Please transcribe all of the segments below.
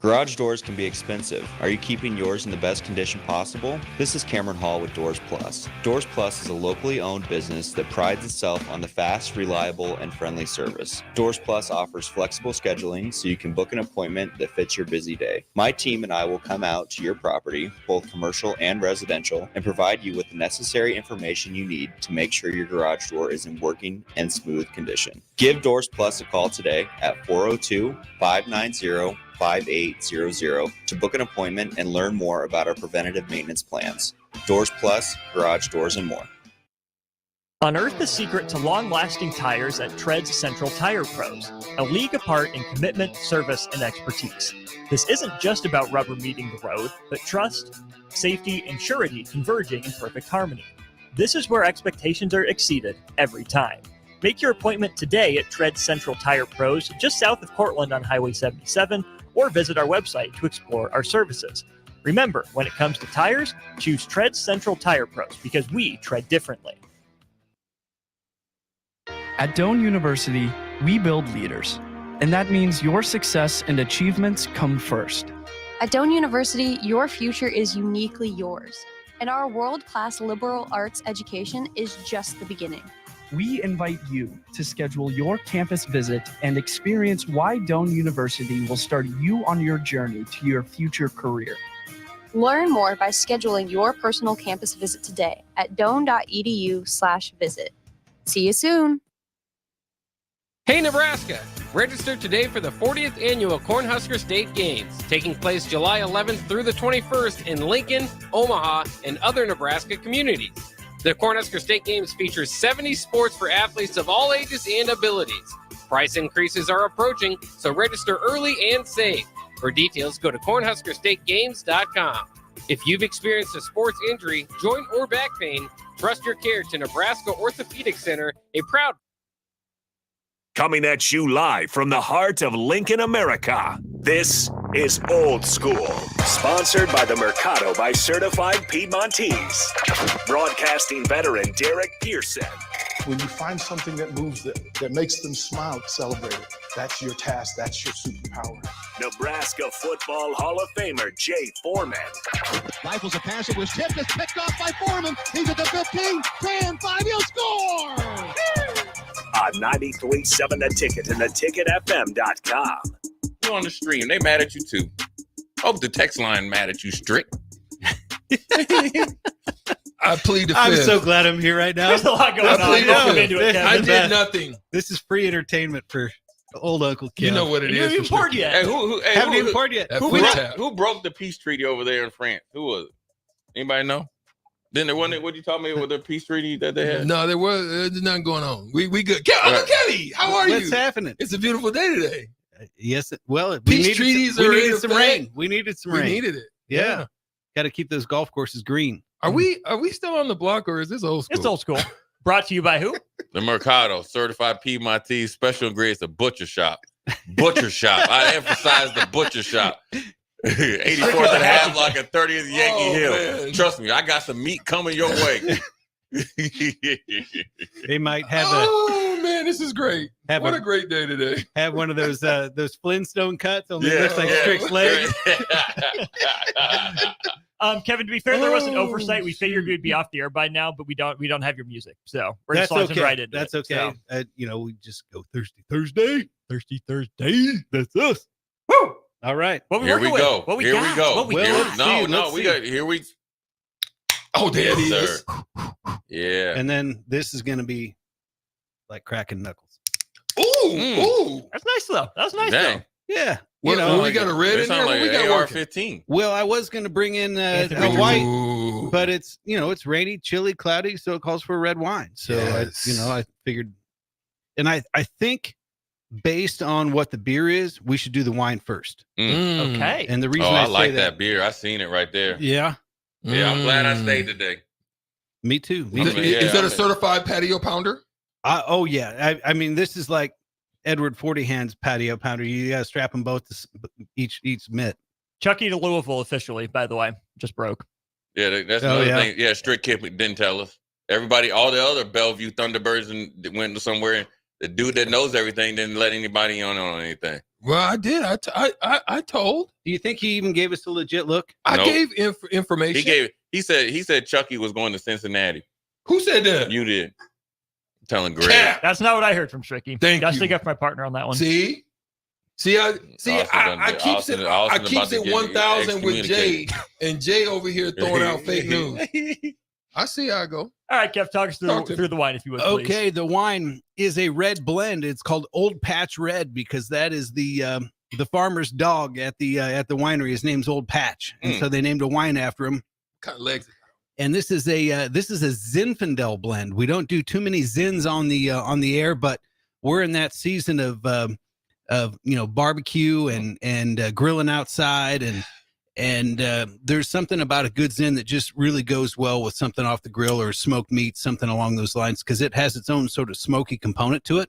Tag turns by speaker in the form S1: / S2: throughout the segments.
S1: Garage doors can be expensive. Are you keeping yours in the best condition possible? This is Cameron Hall with Doors Plus. Doors Plus is a locally owned business that prides itself on the fast, reliable, and friendly service. Doors Plus offers flexible scheduling so you can book an appointment that fits your busy day. My team and I will come out to your property, both commercial and residential, and provide you with the necessary information you need to make sure your garage door is in working and smooth condition. Give Doors Plus a call today at 402-590-5800 to book an appointment and learn more about our preventative maintenance plans. Doors Plus, garage doors, and more.
S2: Unearth the secret to long-lasting tires at Tread's Central Tire Pros, a league apart in commitment, service, and expertise. This isn't just about rubber meeting the road, but trust, safety, and surety converging in perfect harmony. This is where expectations are exceeded every time. Make your appointment today at Tread's Central Tire Pros, just south of Cortland on Highway 77, or visit our website to explore our services. Remember, when it comes to tires, choose Tread Central Tire Pros because we tread differently.
S3: At Doane University, we build leaders, and that means your success and achievements come first.
S4: At Doane University, your future is uniquely yours, and our world-class liberal arts education is just the beginning.
S3: We invite you to schedule your campus visit and experience why Doane University will start you on your journey to your future career.
S4: Learn more by scheduling your personal campus visit today at doane.edu/visit. See you soon.
S5: Hey Nebraska! Register today for the 40th annual Cornhusker State Games, taking place July 11th through the 21st in Lincoln, Omaha, and other Nebraska communities. The Cornhusker State Games features 70 sports for athletes of all ages and abilities. Price increases are approaching, so register early and save. For details, go to cornhuskerstategames.com. If you've experienced a sports injury, joint or back pain, trust your care to Nebraska Orthopedic Center, a proud...
S6: Coming at you live from the heart of Lincoln, America. This is Old School, sponsored by the Mercado by Certified Piedmontese. Broadcasting veteran Derek Pearson.
S7: When you find something that moves them, that makes them smile, celebrate it. That's your task. That's your superpower.
S6: Nebraska Football Hall of Famer Jay Foreman.
S8: Rifles a pass. It was tipped. It's picked off by Foreman. He's at the 15, 10, 5. He'll score!
S6: On 93.7 The Ticket and theticketfm.com.
S9: You on the stream. They mad at you too. Hope the text line mad at you, Strick.
S10: I plead the fifth.
S11: I'm so glad I'm here right now.
S2: There's a lot going on.
S10: I did nothing.
S11: This is free entertainment for old Uncle Kim.
S10: You know what it is.
S2: You haven't even poured yet.
S9: Hey,
S11: haven't even poured yet.
S9: Who broke the peace treaty over there in France? Who was it? Anybody know? Then there wasn't. What you tell me with the peace treaty that they had?
S10: No, there's nothing going on. We good. Uncle Kelly, how are you?
S11: What's happening?
S10: It's a beautiful day today.
S11: Yes. Well,
S10: peace treaties
S11: we
S10: are
S11: needed some rain. We needed some rain.
S10: We needed it.
S11: Yeah. Got to keep those golf courses green.
S10: Are we still on the block or is this old school?
S2: It's old school. Brought to you by who?
S9: The Mercado, Certified Piedmontese, special ingredients, the butcher shop. Butcher shop. I emphasize the butcher shop. 84th and Havelock at 30th Yankee Hill.
S10: Man.
S9: Trust me, I got some meat coming your way.
S11: They might have
S10: man, this is great. What a great day today.
S11: Have one of those Flintstone cuts on the looks like Strick's leg.
S2: Kevin, to be fair, there was an oversight. We figured we'd be off the air by now, but we don't have your music, so we're just launching right into
S11: That's
S2: it.
S11: okay.
S2: So.
S11: We just go Thirsty Thursday. That's us. Woo! All right.
S2: What we
S9: Here we
S2: with?
S9: go.
S2: What we
S9: Here
S2: got?
S9: we go.
S2: What we
S9: Here
S2: got?
S9: we got. Here we.
S10: Oh, there it is.
S9: Yeah.
S11: And then this is going to be like cracking knuckles.
S10: Ooh.
S2: That's nice though. That's nice
S9: Dang.
S2: though.
S11: Yeah.
S10: We got a red in there.
S9: Like
S10: We got
S9: AR-15.
S11: Well, I was going to bring in a white, but it's it's rainy, chilly, cloudy, so it calls for a red wine. So
S10: yes.
S11: I figured, and I think based on what the beer is, we should do the wine first.
S2: Okay.
S11: And the reason
S9: I
S11: I
S9: like
S11: say
S9: that beer. I seen it right there.
S11: Yeah.
S9: Yeah, I'm glad I stayed today.
S11: Me too.
S10: Is that a certified patio pounder?
S11: Oh yeah. I mean, this is like Edward 40 Hands patio pounder. You got to strap them both to each mitt.
S2: Chucky to Louisville officially, by the way, just broke.
S9: Yeah, that's another thing. Yeah, Strick Kip didn't tell us. Everybody, all the other Bellevue Thunderbirds went to somewhere. The dude that knows everything didn't let anybody on anything.
S10: Well, I did. I told.
S11: Do you think he even gave us a legit look?
S10: I
S9: Nope.
S10: gave information.
S9: He said Chucky was going to Cincinnati.
S10: Who said that?
S9: You did. I'm telling Greg.
S10: Cap.
S2: That's not what I heard from Stricky.
S10: Thank
S2: Gotta
S10: you.
S2: stick up for my partner on that one.
S10: See, I keeps it. I keeps it 1,000 with Jay, and Jay over here throwing out fake news. I see how I go.
S2: All right, Kev, talk us through the wine, if you would, please.
S11: Okay, the wine is a red blend. It's called Old Patch Red because that is the farmer's dog at the winery. His name's Old Patch, and so they named a wine after him.
S10: What kind of legs?
S11: And this is a Zinfandel blend. We don't do too many Zins on the air, but we're in that season of barbecue and grilling outside and there's something about a good Zin that just really goes well with something off the grill or smoked meat, something along those lines, because it has its own sort of smoky component to it.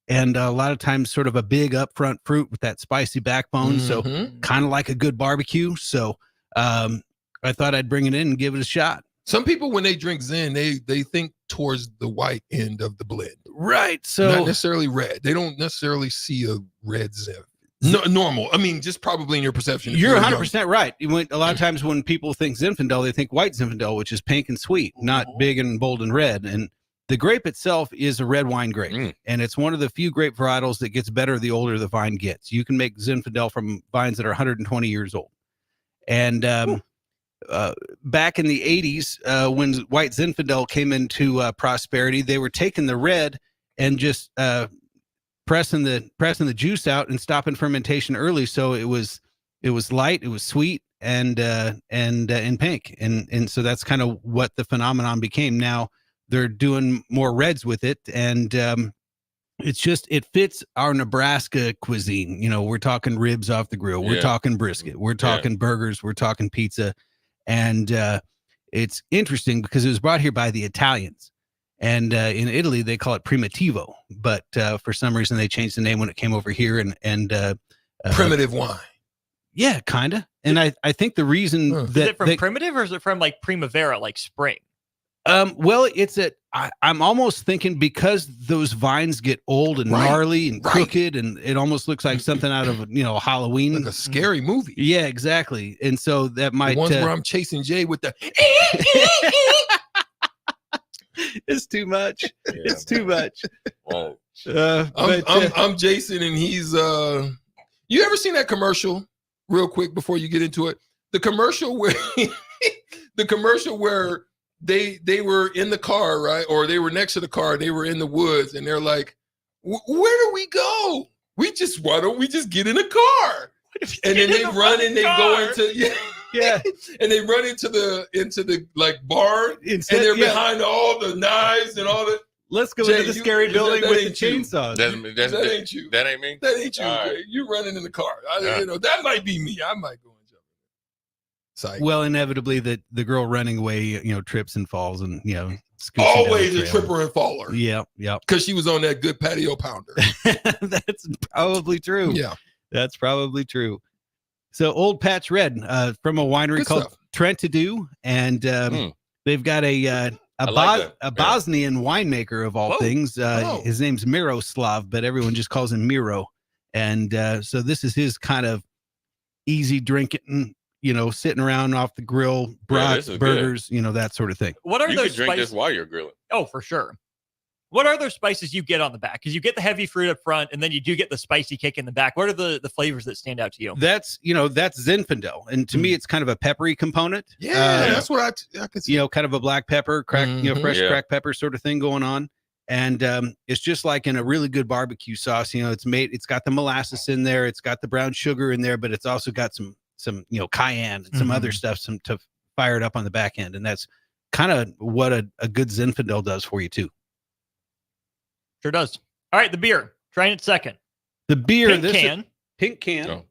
S11: And a lot of times sort of a big upfront fruit with that spicy backbone. So kind of like a good barbecue. So I thought I'd bring it in and give it a shot.
S10: Some people, when they drink Zin, they think towards the white end of the blend.
S11: Right. So
S10: not necessarily red. They don't necessarily see a red Zin. No, normal. I mean, just probably in your perception.
S11: You're 100% right. A lot of times when people think Zinfandel, they think white Zinfandel, which is pink and sweet, not big and bold and red. And the grape itself is a red wine grape, and it's one of the few grape varietals that gets better the older the vine gets. You can make Zinfandel from vines that are 120 years old. And back in the 80s, when white Zinfandel came into prosperity, they were taking the red and just pressing the juice out and stopping fermentation early, so it was light, it was sweet, and pink, and so that's kind of what the phenomenon became. Now they're doing more reds with it, and it fits our Nebraska cuisine. We're talking ribs off the grill, we're talking brisket, we're talking burgers, we're talking pizza, and it's interesting because it was brought here by the Italians. And in Italy, they call it Primitivo, but for some reason they changed the name when it came over here. And
S10: primitive wine.
S11: Yeah, kind of. And I think the reason
S2: is it from primitive, or is it from like primavera, like spring?
S11: Well, I'm almost thinking because those vines get old and gnarly and crooked, and it almost looks like something out of Halloween,
S10: like a scary movie.
S11: Yeah, exactly. And so that might
S10: the ones where I'm chasing Jay with the.
S11: It's too much. It's too much.
S10: I'm Jason, and he's. You ever seen that commercial? Real quick before you get into it, the commercial where they were in the car, right, or they were next to the car. They were in the woods, and they're like, "Where do we go? Why don't we just get in a car?" And then they run and they go into and they run into the like barn, and they're behind all the knives and all the.
S11: Let's go into the scary building with the chainsaws.
S10: That ain't you.
S9: That ain't me.
S10: That ain't you.
S9: Right.
S10: You running in the car. That might be me. I might go and jump. Psych.
S11: Well, inevitably, the girl running away, trips and falls, and
S10: always a tripper and faller.
S11: Yeah.
S10: Because she was on that good patio pounder.
S11: That's probably true.
S10: Yeah,
S11: that's probably true. So, Old Patch Red from a winery called Trentadue, and they've got a Bosnian winemaker of all things. His name's Miroslav, but everyone just calls him Miro. And so this is his kind of easy drinking, sitting around off the grill, brats, burgers, that sort of thing.
S2: What are
S9: you
S2: those
S9: could drink
S2: spices?
S9: this while you're grilling.
S2: Oh, for sure. What are those spices you get on the back? Because you get the heavy fruit up front, and then you do get the spicy kick in the back. What are the flavors that stand out to you?
S11: That's Zinfandel, and to me, it's kind of a peppery component.
S10: Yeah, that's what I could see.
S11: Kind of a black pepper, fresh cracked pepper sort of thing going on, and it's just like in a really good barbecue sauce. It's got the molasses in there, it's got the brown sugar in there, but it's also got some cayenne and some other stuff to fire it up on the back end, and that's kind of what a good Zinfandel does for you too.
S2: Sure does. All right, the beer. Trying it second.
S11: The beer.
S2: Pink can.
S11: Oh.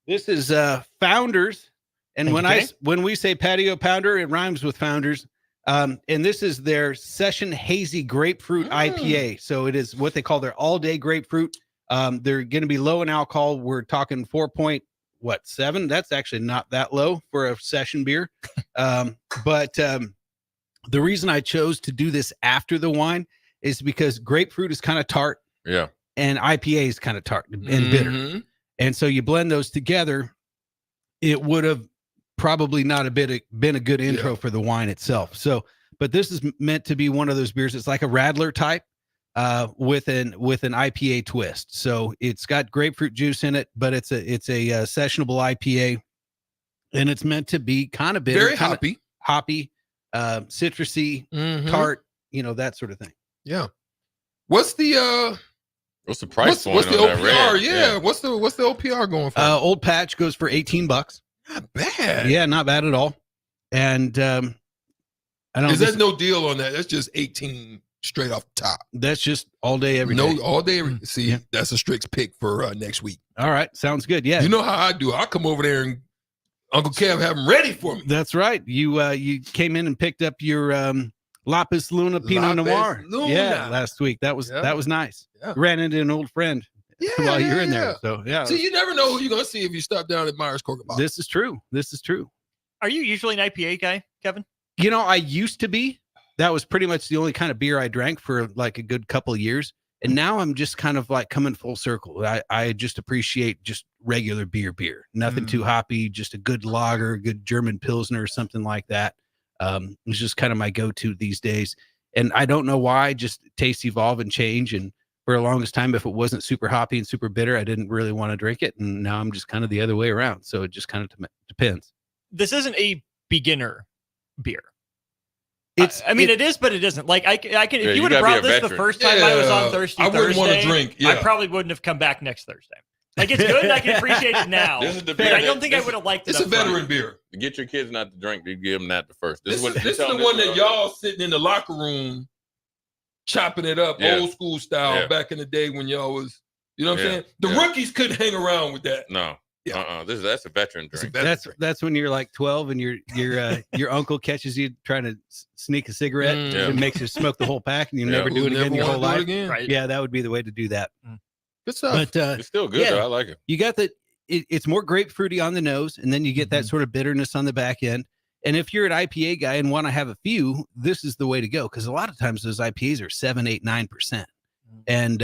S11: This is Founders, and when we say patio pounder, it rhymes with Founders. And this is their Session Hazy Grapefruit IPA. So it is what they call their all-day grapefruit. They're going to be low in alcohol. We're talking 4.7. That's actually not that low for a session beer. But the reason I chose to do this after the wine is because grapefruit is kind of tart.
S9: Yeah.
S11: and IPA is kind of tart and bitter.
S10: Mhm.
S11: And so you blend those together, it would have probably not been a good intro for the wine itself. So, but this is meant to be one of those beers. It's like a Radler type with an IPA twist. So it's got grapefruit juice in it, but it's a sessionable IPA, and it's meant to be kind of bitter,
S10: Very hoppy,
S11: citrusy,
S10: Mhm.
S11: tart, that sort of thing.
S10: Yeah. What's the
S9: price point
S10: what's the
S9: on that
S10: OPR?
S9: red?
S10: Yeah. What's the OPR going for?
S11: Old Patch goes for $18.
S10: Not bad.
S11: Yeah, not bad at all. And I don't.
S10: There's no deal on that. That's just 18 straight off the top.
S11: That's just all day, every day.
S10: No, all day. See, that's a strict pick for next week.
S11: All right, sounds good. Yeah,
S10: You know how I do. I'll come over there and Uncle Kev have them ready for me.
S11: that's right. You came in and picked up your Lapis Luna Pinot
S10: Lapis
S11: Noir.
S10: Luna.
S11: Yeah, last week. That was nice.
S10: Yeah.
S11: Ran into an old friend while you're in there. So yeah.
S10: See, you never know who you're gonna see if you stop down at Myers Corker.
S11: This is true.
S2: Are you usually an IPA guy, Kevin?
S11: I used to be. That was pretty much the only kind of beer I drank for like a good couple of years. And now I'm just kind of like coming full circle. I just appreciate just regular beer. Nothing too hoppy, just a good lager, a good German Pilsner or something like that. It's just kind of my go-to these days. And I don't know why, just tastes evolve and change. And for the longest time, if it wasn't super hoppy and super bitter, I didn't really want to drink it. And now I'm just kind of the other way around. So it just kind of depends.
S2: This isn't a beginner beer.
S11: It
S2: is, but it isn't. Like I can.
S9: Yeah,
S2: If you
S9: you
S2: would have
S9: gotta be
S2: brought
S9: a
S2: this the
S9: veteran.
S2: first time I was on Thirsty
S10: I wouldn't want to
S2: Thursday,
S10: drink. Yeah.
S2: I probably wouldn't have come back next Thursday. Like it's good, and I can appreciate it now.
S9: This is the
S2: But
S9: beer
S2: I don't
S9: that-
S2: think I
S9: this-
S2: would have liked it.
S10: It's a
S2: up front.
S10: veteran beer.
S9: To get your kids not to drink, you give them that the first.
S10: This is
S9: what-
S10: the
S9: tell them
S10: one
S9: this
S10: that
S9: is-
S10: y'all sitting in the locker room chopping it up,
S9: Yeah.
S10: old school style,
S9: Yeah.
S10: back in the day when y'all was, you know what I'm
S9: Yeah.
S10: saying? The
S9: Yeah.
S10: rookies couldn't hang around with that.
S9: No.
S10: Yeah.
S9: That's a veteran
S10: It's a
S9: drink.
S10: veteran drink.
S11: That's when you're like 12 and your uncle catches you trying to sneak a cigarette
S10: Yeah.
S11: and makes you smoke the whole pack and you
S9: Yeah.
S11: never do it
S10: We'll
S11: again
S10: never
S11: your whole
S10: wanna do it
S11: life.
S10: again.
S2: Right.
S11: Yeah, that would be the way to do that.
S10: Good stuff.
S11: But
S9: It's still good
S11: yeah.
S9: though. I like it.
S11: you got it's more grapefruity on the nose, and then you get that sort of bitterness on the back end. And if you're an IPA guy and want to have a few, this is the way to go, because a lot of times those IPAs are 7, 8, 9%. And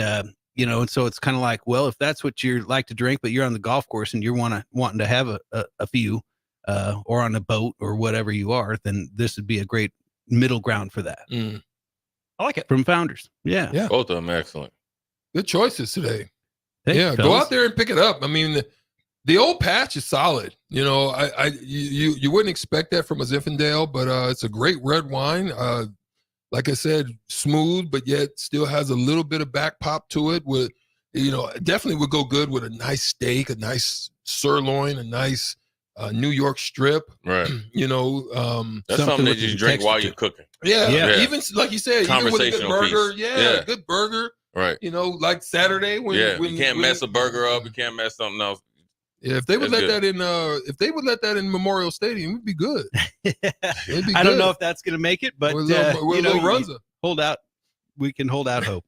S11: and so it's kind of like, well, if that's what you like to drink, but you're on the golf course and you're wanting to have a few, or on a boat or whatever you are, then this would be a great middle ground for that.
S10: Mm.
S2: I like it.
S11: From Founders. Yeah.
S10: Yeah.
S9: Both of them excellent.
S10: Good choices today.
S11: Thanks,
S10: yeah, go
S11: fellas.
S10: out there and pick it up. I mean, the old patch is solid. You wouldn't expect that from a Zinfandel, but it's a great red wine. Like I said, smooth, but yet still has a little bit of back pop to it. With definitely would go good with a nice steak, a nice sirloin, a nice New York strip.
S9: Right. That's something that you drink while you're cooking.
S10: Yeah. Even like you said, even with a good
S9: Conversational
S10: burger.
S9: piece.
S10: Yeah, good burger.
S9: Right.
S10: Like Saturday when
S9: you can't mess a burger up. You can't mess something else.
S10: Yeah, if they would
S9: That's
S10: let
S9: good.
S10: that in Memorial Stadium, it'd be good. It'd be
S11: I don't
S10: good.
S11: know if that's going to make it, but
S10: With a little Runza.
S11: hold out. We can hold out hope.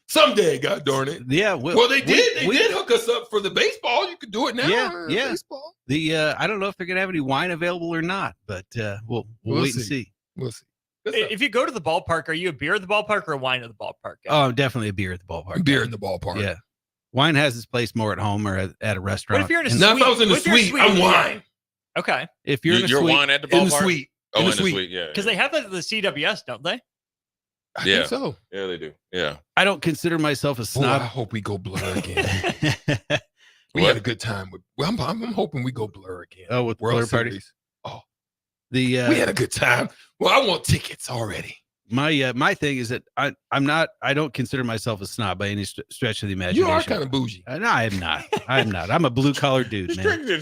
S10: Someday, God darn it.
S11: Yeah.
S10: Well, they did. They did hook us up for the baseball. You could do it now.
S11: Yeah.
S10: Baseball.
S11: I don't know if they're going to have any wine available or not, but we'll wait and see.
S10: We'll see.
S2: If you go to the ballpark, are you a beer at the ballpark or a wine at the ballpark?
S11: Oh, I'm definitely a beer at the ballpark.
S10: Beer at the ballpark.
S11: Yeah. Wine has its place more at home or at a restaurant.
S2: What if you're in a
S11: And
S10: Now, if I was in the
S2: what if you're
S10: suite, I'm
S2: sweet?
S10: wine.
S2: Okay.
S11: if you're in a
S9: Your
S11: suite,
S9: wine at the ballpark?
S10: In the suite.
S9: Oh,
S10: in the suite.
S9: yeah.
S2: Because they have that at the CWS, don't they?
S10: I
S9: Yeah.
S10: think so.
S9: Yeah, they do. Yeah.
S11: I don't consider myself a
S10: Boy, I
S11: snob.
S10: hope we go blur again. We
S9: What?
S10: had a good time. I'm hoping we go blur again.
S11: Oh, with
S10: World
S11: blur party?
S10: Series. Oh,
S11: We
S10: we had a good time. Well, I want tickets already.
S11: my thing is that I don't consider myself a snob by any stretch of the imagination.
S10: You are kind of bougie.
S11: No, I am not. I'm a blue collar dude, man.
S9: You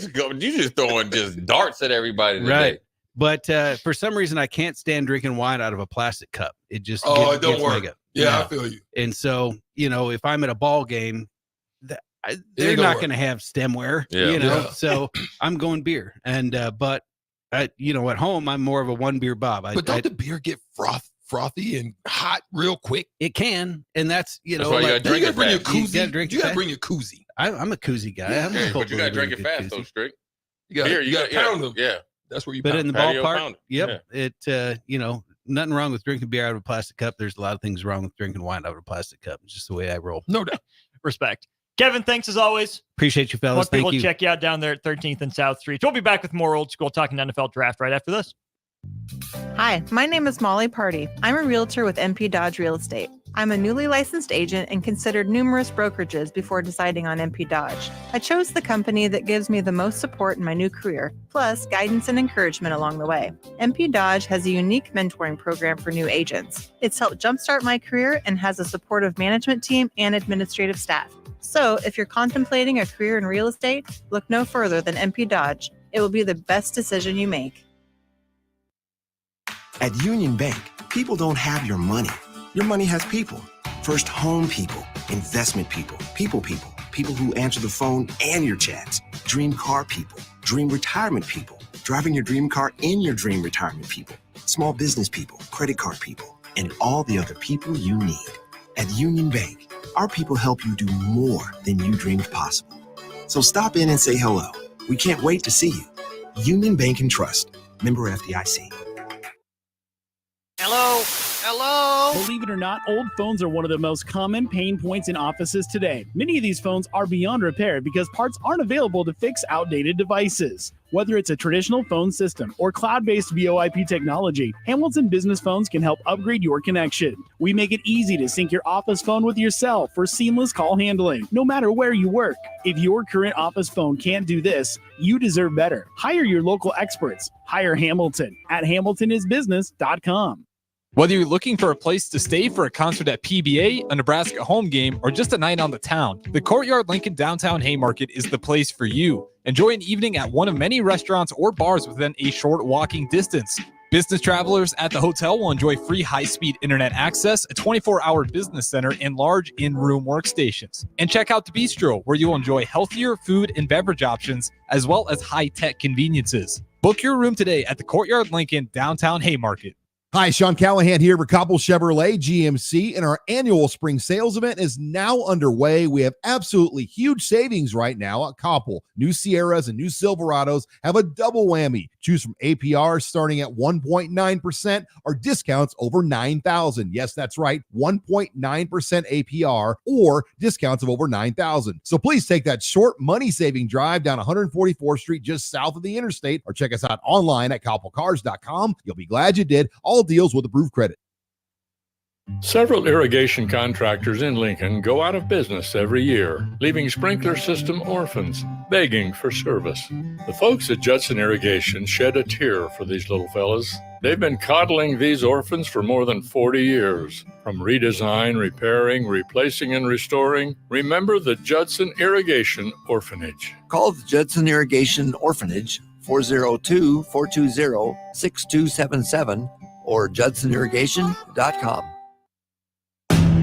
S9: just throwing just darts at everybody today.
S11: Right. But for some reason, I can't stand drinking wine out of a plastic cup. It just
S10: Oh, it don't
S11: gets my
S10: work.
S11: gut.
S10: Yeah, I
S11: No.
S10: feel you.
S11: And so, if I'm at a ball game, they're
S10: don't
S11: not
S10: work.
S11: going to have stemware,
S9: Yeah.
S10: Yeah.
S11: So I'm going beer. And but at home, I'm more of a one beer Bob.
S10: But don't the beer get frothy and hot real quick?
S11: It can, and that's
S9: That's why you gotta
S10: You
S9: drink
S10: gotta
S9: it
S10: bring your
S9: fast.
S11: You
S10: koozie.
S11: gotta drink
S10: You
S11: it
S10: gotta
S11: fast.
S10: bring your koozie.
S11: I'm a koozie guy. I'm a
S9: Yeah,
S11: full
S9: but you gotta drink it
S11: believer in
S9: fast
S11: good
S9: though,
S11: koozie.
S9: Strick.
S10: You gotta pound them.
S9: Yeah.
S10: That's where you
S11: But
S10: pound
S11: in the
S10: them.
S9: Patio
S11: ballpark,
S9: pound.
S11: yep, it nothing wrong with drinking beer out of a plastic cup. There's a lot of things wrong with drinking wine out of a plastic cup. It's just the way I roll.
S10: No doubt.
S2: Respect. Kevin, thanks as always.
S11: Appreciate you, fellas.
S2: Want people
S11: Thank
S2: to
S11: you.
S2: check you out down there at 13th and South Street. We'll be back with more Old School talking NFL draft right after this.
S12: Hi, my name is Molly Party. I'm a realtor with MP Dodge Real Estate. I'm a newly licensed agent and considered numerous brokerages before deciding on MP Dodge. I chose the company that gives me the most support in my new career, plus guidance and encouragement along the way. MP Dodge has a unique mentoring program for new agents. It's helped jumpstart my career and has a supportive management team and administrative staff. So if you're contemplating a career in real estate, look no further than MP Dodge. It will be the best decision you make.
S13: At Union Bank, people don't have your money. Your money has people. First home people, investment people, people who answer the phone and your chats, dream car people, dream retirement people, driving your dream car in your dream retirement people, small business people, credit card people, and all the other people you need. At Union Bank, our people help you do more than you dreamed possible. So stop in and say hello. We can't wait to see you. Union Bank and Trust. Member FDIC.
S14: Hello? Believe it or not, old phones are one of the most common pain points in offices today. Many of these phones are beyond repair because parts aren't available to fix outdated devices. Whether it's a traditional phone system or cloud-based VoIP technology, Hamilton Business Phones can help upgrade your connection. We make it easy to sync your office phone with yourself for seamless call handling, no matter where you work. If your current office phone can't do this, you deserve better. Hire your local experts. Hire Hamilton at hamiltonisbusiness.com.
S15: Whether you're looking for a place to stay for a concert at PBA, a Nebraska home game, or just a night on the town, the Courtyard Lincoln Downtown Haymarket is the place for you. Enjoy an evening at one of many restaurants or bars within a short walking distance. Business travelers at the hotel will enjoy free high-speed internet access, a 24-hour business center, and large in-room workstations. And check out the Bistro, where you'll enjoy healthier food and beverage options, as well as high-tech conveniences. Book your room today at the Courtyard Lincoln Downtown Haymarket.
S16: Hi, Sean Callahan here for Koppel Chevrolet GMC, and our annual spring sales event is now underway. We have absolutely huge savings right now at Koppel. New Sierras and new Silverados have a double whammy. Choose from APR starting at 1.9% or discounts over $9,000. Yes, that's right, 1.9% APR or discounts of over $9,000. So please take that short money-saving drive down 144th Street just south of the interstate, or check us out online at koppelcars.com. You'll be glad you did. All deals with approved credit.
S17: Several irrigation contractors in Lincoln go out of business every year, leaving sprinkler system orphans, begging for service. The folks at Judson Irrigation shed a tear for these little fellas. They've been coddling these orphans for more than 40 years. From redesign, repairing, replacing, and restoring, remember the Judson Irrigation Orphanage.
S18: Call the Judson Irrigation Orphanage, 402-420-6277, or judsonirrigation.com.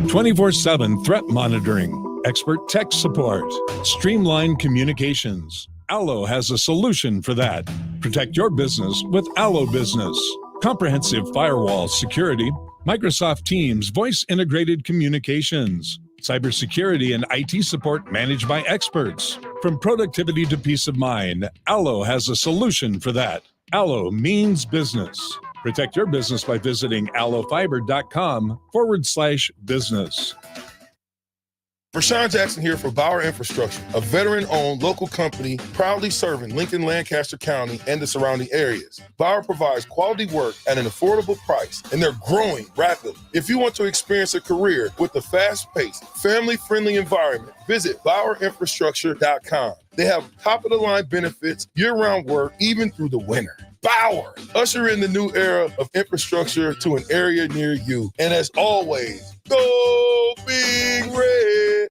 S19: 24/7 threat monitoring, expert tech support, streamlined communications. Allo has a solution for that. Protect your business with Allo Business. Comprehensive firewall security, Microsoft Teams voice-integrated communications, cybersecurity and IT support managed by experts. From productivity to peace of mind, Allo has a solution for that. Allo means business. Protect your business by visiting allofiber.com/business.
S20: Rashawn Jackson here for Bauer Infrastructure, a veteran-owned local company proudly serving Lincoln, Lancaster County, and the surrounding areas. Bauer provides quality work at an affordable price, and they're growing rapidly. If you want to experience a career with a fast-paced, family-friendly environment, visit BauerInfrastructure.com. They have top-of-the-line benefits, year-round work, even through the winter. Bauer, usher in the new era of infrastructure to an area near you. And as always, go Big Red.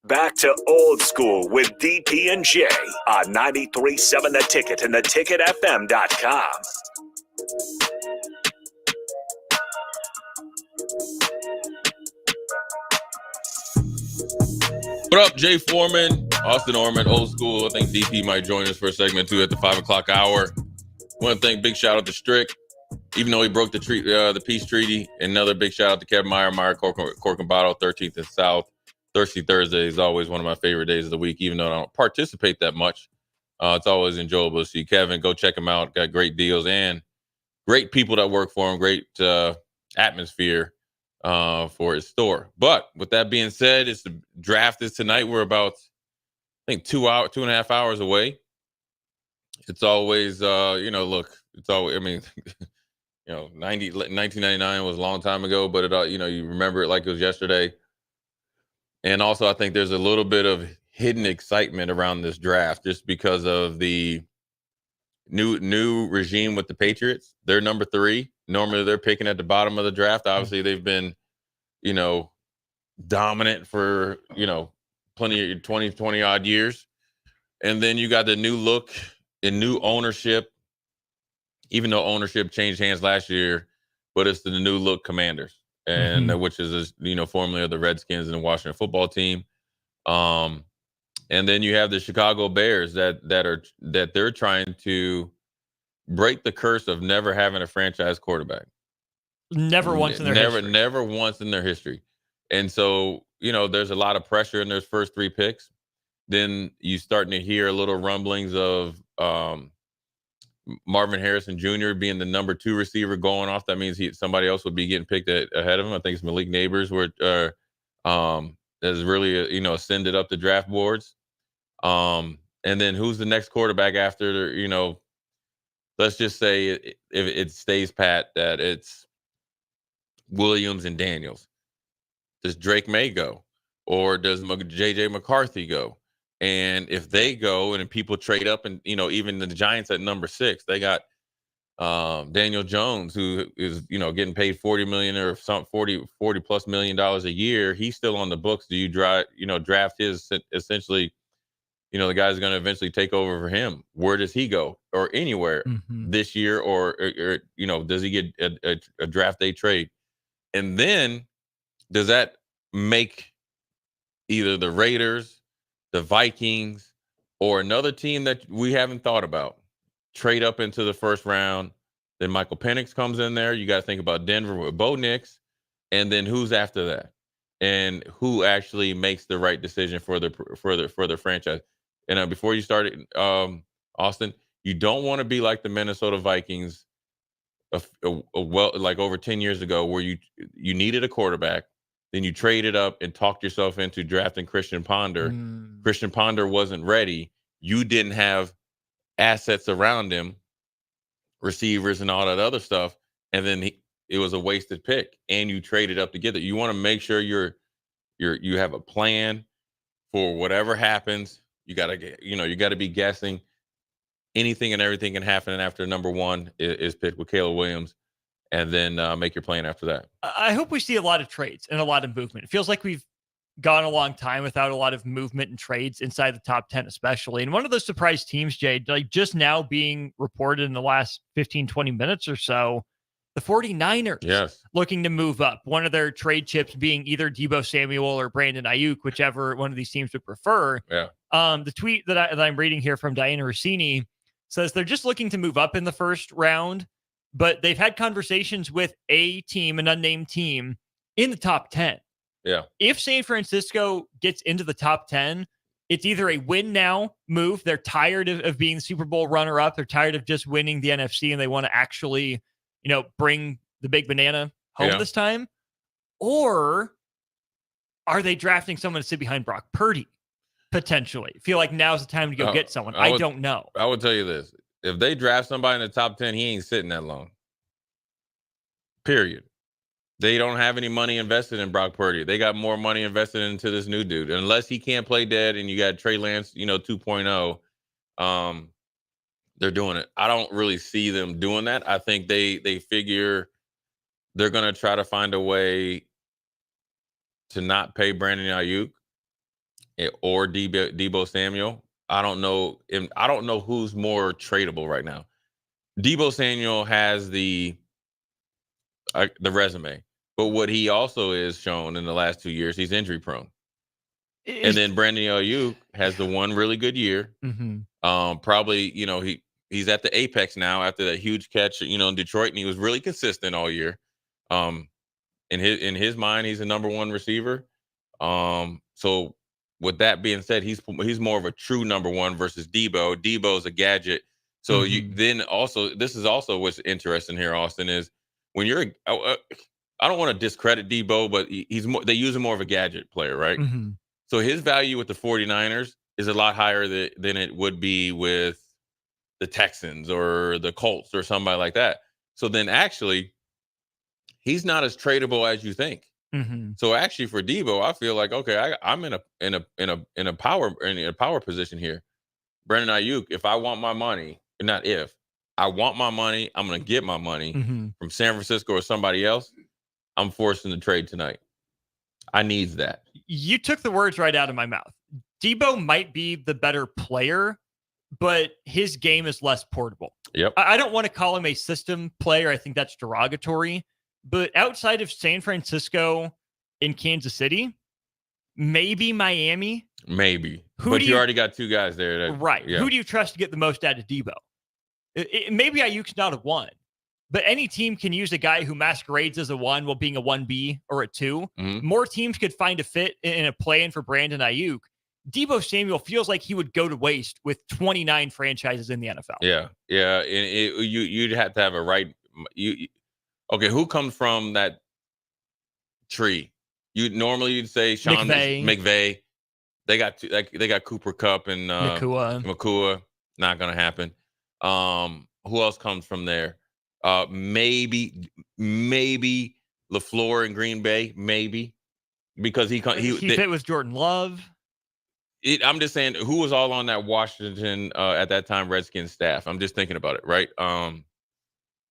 S6: Back to Old School with DP and J on 93.7 The Ticket and theticketfm.com.
S9: What up, Jay Foreman, Austin Orman, Old School. I think DP might join us for a segment too at the 5 o'clock hour. Want to thank, big shout out to Strick, even though he broke the peace treaty. Another big shout out to Kevin Meyer, Cork and Bottle, 13th and South. Thirsty Thursday is always one of my favorite days of the week, even though I don't participate that much. It's always enjoyable to see Kevin. Go check him out. Got great deals. And great people that work for him, great atmosphere for his store. But with that being said, it's the draft is tonight. We're about, I think, 2.5 hours away. It's always, look, it's always, I mean, 1999 was a long time ago, but it, you remember it like it was yesterday. And also, I think there's a little bit of hidden excitement around this draft just because of the new regime with the Patriots. They're number 3. Normally, they're picking at the bottom of the draft. Obviously, they've been, dominant for, plenty of 20 odd years. And then you got the new look and new ownership, even though ownership changed hands last year, but it's the new look Commanders, and which is, formerly of the Redskins and the Washington football team. And then you have the Chicago Bears that they're trying to break the curse of never having a franchise quarterback.
S2: Never once in their history.
S9: Never once in their history. And so, there's a lot of pressure in those first 3 picks. Then you starting to hear a little rumblings of Marvin Harrison Jr. being the number 2 receiver going off. That means somebody else would be getting picked ahead of him. I think it's Malik Neighbors has really, ascended up the draft boards. And then who's the next quarterback after, let's just say if it stays pat that it's Williams and Daniels. Does Drake May go? Or does J.J. McCarthy go? And if they go and people trade up and, even the Giants at number 6, they got Daniel Jones, who is, getting paid $40 million or some $40 plus million a year. He's still on the books. Do you draft his essentially, the guy's going to eventually take over for him? Where does he go? Or anywhere this year? Or does he get a draft day trade? And then does that make either the Raiders, the Vikings, or another team that we haven't thought about trade up into the first round? Then Michael Penix comes in there. You got to think about Denver with Bo Nix, and then who's after that, and who actually makes the right decision for the franchise. And before you started, Austin, you don't want to be like the Minnesota Vikings, like over 10 years ago, where you needed a quarterback. Then you traded up and talked yourself into drafting Christian Ponder. Christian Ponder wasn't ready. You didn't have assets around him, receivers and all that other stuff. And then it was a wasted pick. And you traded up to get it. You want to make sure you have a plan for whatever happens. You gotta be guessing. Anything and everything can happen after number 1 is picked with Caleb Williams. And then make your plan after that.
S2: I hope we see a lot of trades and a lot of movement. It feels like we've gone a long time without a lot of movement and trades inside the top 10, especially. And one of those surprise teams, Jay, like just now being reported in the last 15, 20 minutes or so, the 49ers looking to move up. One of their trade chips being either Deebo Samuel or Brandon Ayuk, whichever one of these teams would prefer.
S9: Yeah.
S2: The tweet that I'm reading here from Diana Rossini says they're just looking to move up in the first round, but they've had conversations with a team, an unnamed team, in the top 10.
S9: Yeah.
S2: If San Francisco gets into the top 10, it's either a win now move. They're tired of being Super Bowl runner-up. They're tired of just winning the NFC, and they want to actually, bring the big banana home this time. Or are they drafting someone to sit behind Brock Purdy, potentially? Feel like now's the time to go get someone. I don't know.
S9: I would tell you this. If they draft somebody in the top 10, he ain't sitting that long. Period. They don't have any money invested in Brock Purdy. They got more money invested into this new dude. Unless he can't play dead and you got Trey Lance, 2.0, they're doing it. I don't really see them doing that. I think they figure they're going to try to find a way to not pay Brandon Ayuk or Deebo Samuel. I don't know who's more tradable right now. Deebo Samuel has the resume, but what he also is shown in the last 2 years, he's injury prone. And then Brandon Ayuk has the one really good year. Probably, he's at the apex now after that huge catch, in Detroit, and he was really consistent all year. In his mind, he's a number 1 receiver. So with that being said, he's more of a true number 1 versus Deebo. Deebo's a gadget. So you then also, this is also what's interesting here, Austin, is when you're, I don't want to discredit Debo, but he's more, they use him more of a gadget player, right? So his value with the 49ers is a lot higher than it would be with the Texans or the Colts or somebody like that. So then actually, he's not as tradable as you think. So actually, for Debo, I feel like, okay, I'm in a power position here. Brandon Ayuk, if I want my money, not if, I want my money, I'm going to get my money from San Francisco or somebody else, I'm forcing the trade tonight. I needs that.
S2: You took the words right out of my mouth. Debo might be the better player, but his game is less portable.
S9: Yep.
S2: I don't want to call him a system player. I think that's derogatory. But outside of San Francisco and Kansas City, maybe Miami.
S9: Maybe. But you already got two guys there.
S2: Right.
S9: Yeah.
S2: Who do you trust to get the most out of Debo? Maybe Ayuk's not a 1, but any team can use a guy who masquerades as a 1 while being a 1B or a 2. More teams could find a fit in a plan for Brandon Ayuk. Debo Samuel feels like he would go to waste with 29 franchises in the NFL.
S9: Yeah. Yeah. And you'd have to have a right. Okay, who comes from that tree? You'd say Sean McVay. They got Cooper Kupp and Nakua. Not gonna happen. Who else comes from there? Maybe LaFleur in Green Bay. Maybe because he
S2: fit with Jordan Love.
S9: I'm just saying, who was all on that Washington at that time Redskins staff? I'm just thinking about it, right?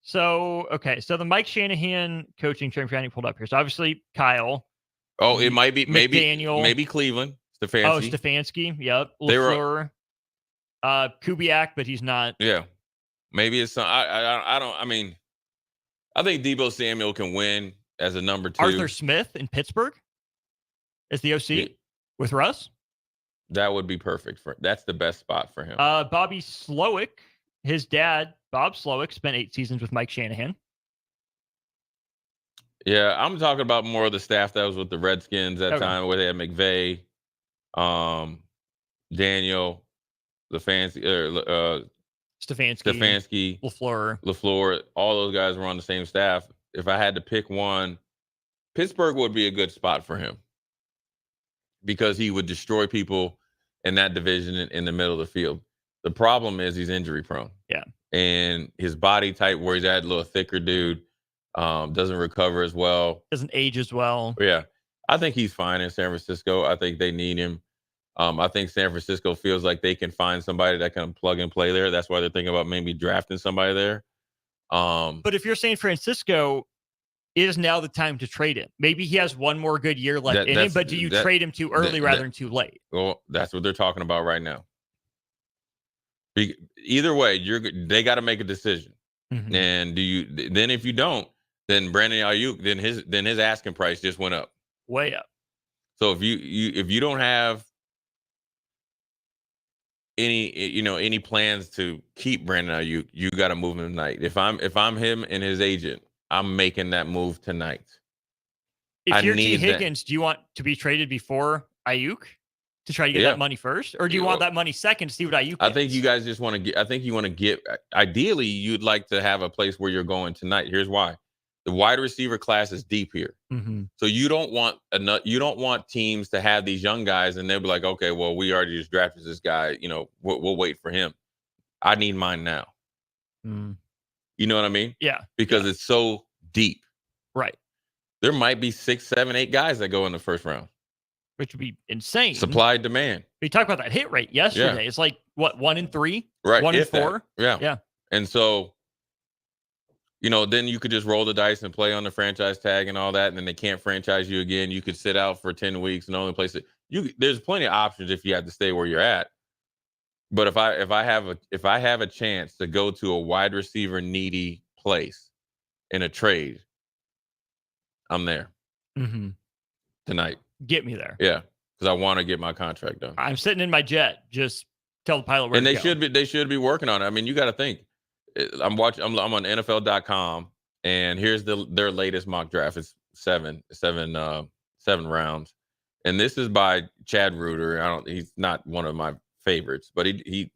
S2: So the Mike Shanahan coaching tree I'm pulled up here. So obviously Kyle.
S9: Oh, it might be
S2: McDaniel.
S9: maybe Cleveland. Stefanski.
S2: Oh, Stefanski. Yep. LaFleur. Kubiak, but he's not.
S9: Yeah. Maybe it's some. I think Debo Samuel can win as a number 2.
S2: Arthur Smith in Pittsburgh as the OC with Russ.
S9: That would be perfect that's the best spot for him.
S2: Bobby Slowick, his dad, Bob Slowick, spent 8 seasons with Mike Shanahan.
S9: Yeah, I'm talking about more of the staff that was with the Redskins at time, where they had McVay, Daniel, Stefanski, LaFleur. All those guys were on the same staff. If I had to pick one, Pittsburgh would be a good spot for him because he would destroy people in that division in the middle of the field. The problem is he's injury prone.
S2: Yeah.
S9: And his body type, where he's at, a little thicker dude, doesn't recover as well.
S2: Doesn't age as well.
S9: Yeah. I think he's fine in San Francisco. I think they need him. I think San Francisco feels like they can find somebody that can plug and play there. That's why they're thinking about maybe drafting somebody there.
S2: But if you're San Francisco, it is now the time to trade him. Maybe he has one more good year left in him, but do you trade him too early rather than too late?
S9: Well, that's what they're talking about right now. Either way, they got to make a decision. And then if you don't, then Brandon Ayuk, then his asking price just went up.
S2: Way up.
S9: So if you don't have any plans to keep Brandon Ayuk, you got to move him tonight. If I'm him and his agent, I'm making that move tonight.
S2: If you're T. Higgins, do you want to be traded before Ayuk to try to get that money first, or do you want that money second to see what Ayuk gets?
S9: I think you guys just want to get. I think you want to get. Ideally, you'd like to have a place where you're going tonight. Here's why: the wide receiver class is deep here. So you don't want teams to have these young guys and they'll be like, okay, well, we already just drafted this guy. We'll wait for him. I need mine now. You know what I mean?
S2: Yeah.
S9: Because it's so deep.
S2: Right.
S9: There might be 6, 7, 8 guys that go in the first round.
S2: Which would be insane.
S9: Supply demand.
S2: We talked about that hit rate yesterday. Yeah. It's like, what, 1 in 3?
S9: Right.
S2: 1 in 4?
S9: Yeah.
S2: Yeah.
S9: And so, then you could just roll the dice and play on the franchise tag and all that, and then they can't franchise you again. You could sit out for 10 weeks and only place it. There's plenty of options if you have to stay where you're at. But if I have a chance to go to a wide receiver needy place in a trade, I'm there tonight.
S2: Get me there.
S9: Yeah, because I want to get my contract done.
S2: I'm sitting in my jet. Just tell the pilot where to go.
S9: They should be working on it. I mean, you got to think. I'm on NFL.com, and here's their latest mock draft. It's seven rounds, and this is by Chad Reuter. He's not one of my favorites, but he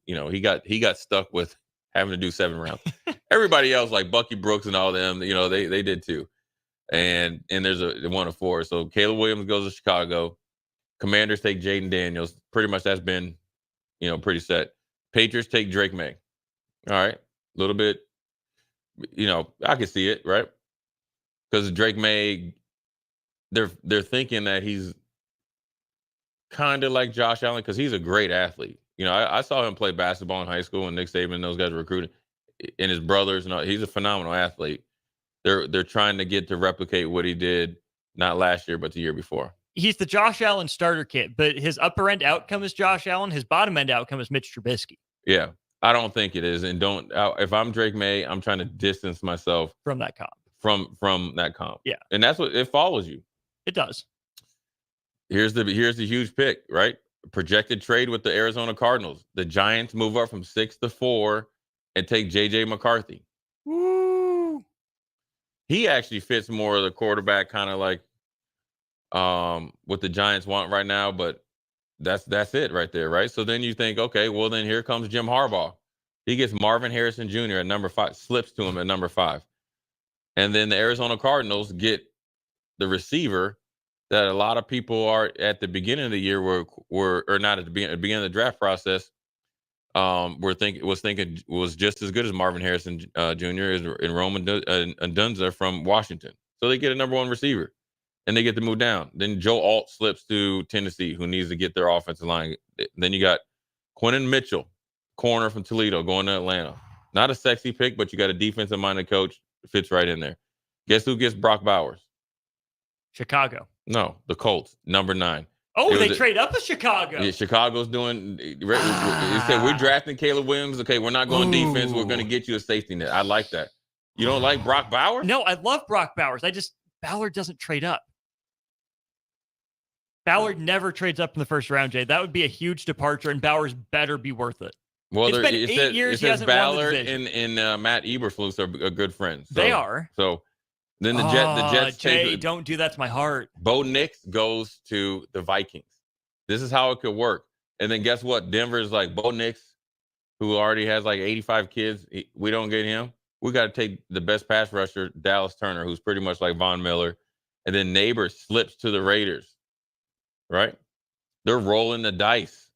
S9: got stuck with having to do 7 rounds. Everybody else, like Bucky Brooks and all them, they did too. And there's a 1 of 4. So Caleb Williams goes to Chicago. Commanders take Jaden Daniels. Pretty much that's been, pretty set. Patriots take Drake May. All right. A little bit, I can see it, right? Because Drake May, they're thinking that he's kind of like Josh Allen because he's a great athlete. I saw him play basketball in high school and Nick Saban and those guys were recruiting, and his brothers. He's a phenomenal athlete. They're trying to get to replicate what he did not last year but the year before.
S2: He's the Josh Allen starter kit, but his upper end outcome is Josh Allen. His bottom end outcome is Mitch Trubisky.
S9: Yeah, I don't think it is. And if I'm Drake May, I'm trying to distance myself
S2: from that comp.
S9: From that comp.
S2: Yeah,
S9: and that's what it follows you.
S2: It does.
S9: Here's the huge pick, right? Projected trade with the Arizona Cardinals. The Giants move up from 6 to 4 and take J.J. McCarthy.
S2: Woo!
S9: He actually fits more of the quarterback kind of like what the Giants want right now, but that's it right there, right? So then you think, okay, well then here comes Jim Harbaugh. He gets Marvin Harrison Jr. at number 5, slips to him at number 5. And then the Arizona Cardinals get the receiver that a lot of people are at the beginning of the year were or not at the beginning of the draft process was just as good as Marvin Harrison Jr. and Roman Dunza from Washington. So they get a number 1 receiver and they get to move down. Then Joe Alt slips to Tennessee, who needs to get their offensive line. Then you got Quentin Mitchell, corner from Toledo, going to Atlanta. Not a sexy pick, but you got a defensive-minded coach. Fits right in there. Guess who gets Brock Bowers?
S2: Chicago.
S9: No, the Colts, number 9.
S2: Oh, they trade up with Chicago.
S9: Yeah, Chicago's doing. He said we're drafting Caleb Williams. Okay, we're not going defense. We're going to get you a safety net. I like that. You don't like Brock Bowers?
S2: No, I love Brock Bowers. Ballard doesn't trade up. Ballard never trades up in the first round, Jay. That would be a huge departure, and Bowers better be worth it.
S9: Well,
S2: it's been 8 years. He hasn't
S9: Ballard
S2: won the division.
S9: and Matt Eberflus are good friends. So,
S2: they are.
S9: So then the Jets
S2: Jay, don't do that to my heart.
S9: Bo Nix goes to the Vikings. This is how it could work. And then guess what? Denver's like, Bo Nix, who already has like 85 kids. We don't get him. We got to take the best pass rusher, Dallas Turner, who's pretty much like Von Miller. And then Neighbors slips to the Raiders, right? They're rolling the dice.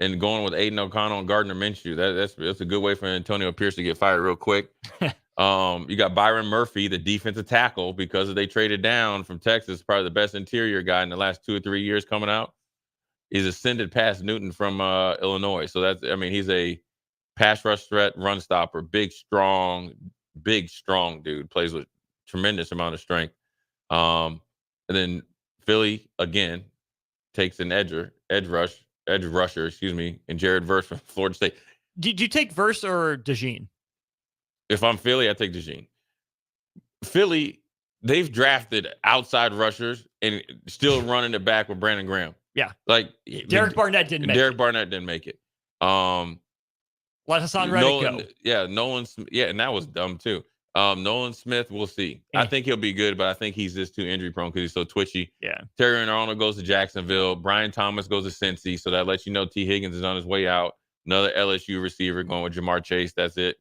S9: And going with Aiden O'Connell and Gardner Minshew. That's a good way for Antonio Pierce to get fired real quick. You got Byron Murphy, the defensive tackle, because they traded down from Texas, probably the best interior guy in the last 2 or 3 years coming out. He's ascended past Newton from Illinois. So he's a pass rush threat, run stopper, big, strong dude, plays with tremendous amount of strength. And then Philly, again, takes an edge rusher, and Jared Verse from Florida State.
S2: Did you take Verse or DeJean?
S9: If I'm Philly, I take DeJean. Philly, they've drafted outside rushers and still running it back with Brandon Graham.
S2: Yeah.
S9: Like
S2: Derek Barnett didn't make it.
S9: Derek Barnett didn't make it.
S2: Let Hassan Reddick go.
S9: Yeah, Nolan. Yeah, and that was dumb too. Nolan Smith, we'll see. I think he'll be good, but I think he's just too injury prone because he's so twitchy.
S2: Yeah.
S9: Terry Arnold goes to Jacksonville. Brian Thomas goes to Cincy, so that lets you know T. Higgins is on his way out. Another LSU receiver going with Jamar Chase. That's it.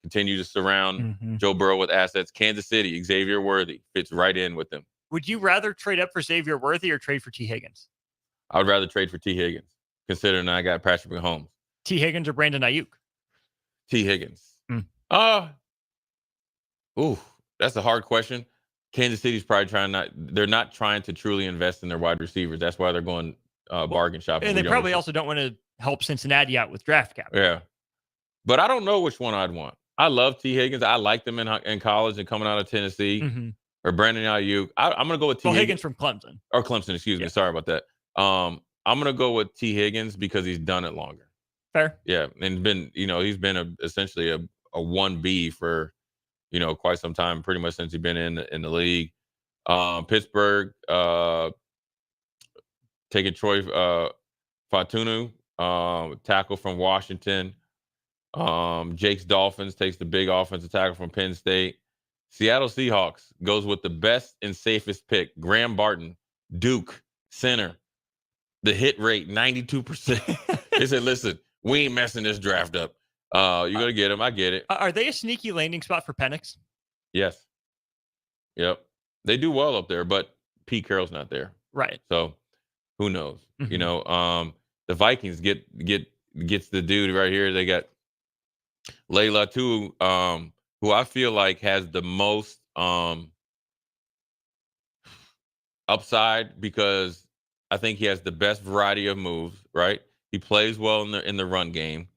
S9: Continue to surround Joe Burrow with assets. Kansas City, Xavier Worthy fits right in with them.
S2: Would you rather trade up for Xavier Worthy or trade for T. Higgins?
S9: I would rather trade for T. Higgins, considering I got Patrick Mahomes.
S2: T. Higgins or Brandon Ayuk?
S9: T. Higgins. That's a hard question. Kansas City's probably they're not trying to truly invest in their wide receivers. That's why they're going bargain shopping.
S2: And they probably also don't want to help Cincinnati out with draft capital.
S9: Yeah. But I don't know which one I'd want. I love T. Higgins. I liked him in college and coming out of Tennessee. Or Brandon Ayuk. I'm going to go with T.
S2: Higgins from Clemson.
S9: Or Clemson, excuse me. Sorry about that. I'm going to go with T. Higgins because he's done it longer.
S2: Fair.
S9: Yeah. And he's been essentially a 1B for, quite some time, pretty much since he's been in the league. Pittsburgh, taking Troy Fatunu, tackle from Washington. Jake's Dolphins takes the big offensive tackle from Penn State. Seattle Seahawks goes with the best and safest pick, Graham Barton, Duke, center. The hit rate, 92%. They said, listen, we ain't messing this draft up. You're gonna get him. I get it.
S2: Are they a sneaky landing spot for Penix?
S9: Yes. Yep. They do well up there, but Pete Carroll's not there.
S2: Right.
S9: So who knows?
S2: Mhm.
S9: You know, the Vikings gets the dude right here. They got Layla too, who I feel like has the most upside because I think he has the best variety of moves, right? He plays well in the run game.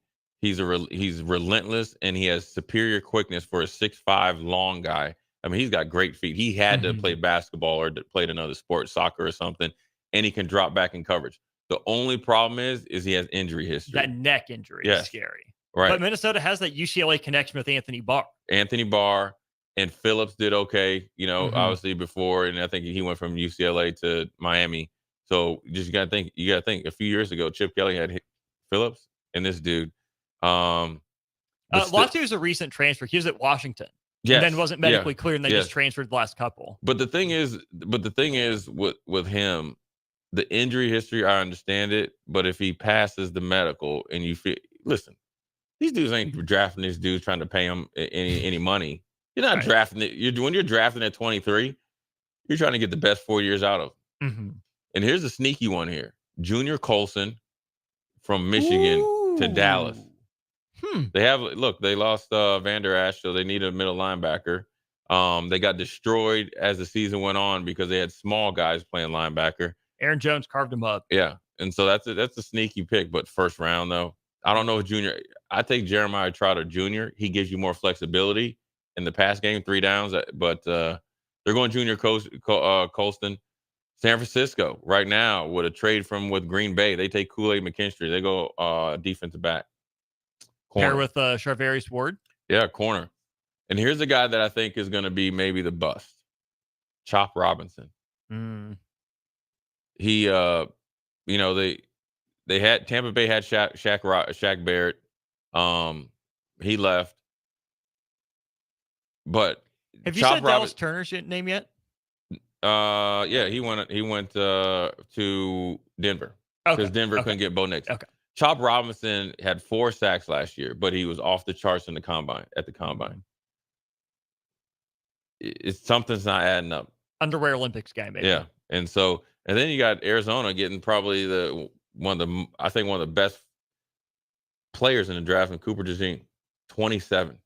S9: He's relentless and he has superior quickness for a 6'5" long guy. I mean, he's got great feet. He had to play basketball or played another sport, soccer or something, and he can drop back in coverage. The only problem is he has injury history.
S2: That neck injury is scary.
S9: Right.
S2: But Minnesota has that UCLA connection with Anthony Barr.
S9: Anthony Barr and Phillips did okay, you know, obviously before, and I think he went from UCLA to Miami. So you gotta think a few years ago, Chip Kelly had Phillips and this dude.
S2: Latu is a recent transfer. He was at Washington.
S9: Yes,
S2: And then wasn't medically cleared, and they
S9: yes.
S2: just transferred the last couple.
S9: But the thing is with him, the injury history, I understand it. But if he passes the medical and you feel, listen, these dudes ain't drafting these dudes trying to pay him any money. You're not drafting it. When you're drafting at 23, you're trying to get the best 4 years out of him. And here's a sneaky one here. Junior Colson from Michigan to Dallas. They lost Vander Ash, so they need a middle linebacker. They got destroyed as the season went on because they had small guys playing linebacker.
S2: Aaron Jones carved him up.
S9: Yeah, and so that's a sneaky pick, but first round though. I don't know if Junior. I take Jeremiah Trotter Jr. He gives you more flexibility in the pass game, 3 downs, but they're going Junior Colston. San Francisco right now with a trade with Green Bay. They take Kool-Aid McKinstry. They go defensive back.
S2: Corner. Pair with Charvarius Ward.
S9: Yeah, corner. And here's a guy that I think is going to be maybe the bust. Chop Robinson. He, you know, they had Tampa Bay had Shaq Barrett. He left. But
S2: have you said Dallas Turner's name yet?
S9: Yeah, he went to Denver because Denver couldn't get Bo Nix.
S2: Okay.
S9: Chop Robinson had 4 sacks last year, but he was off the charts at the combine. Something's not adding up.
S2: Underwear Olympics guy, maybe.
S9: Yeah, and then you got Arizona getting probably one of the best players in the draft, in Cooper DeJean, 27.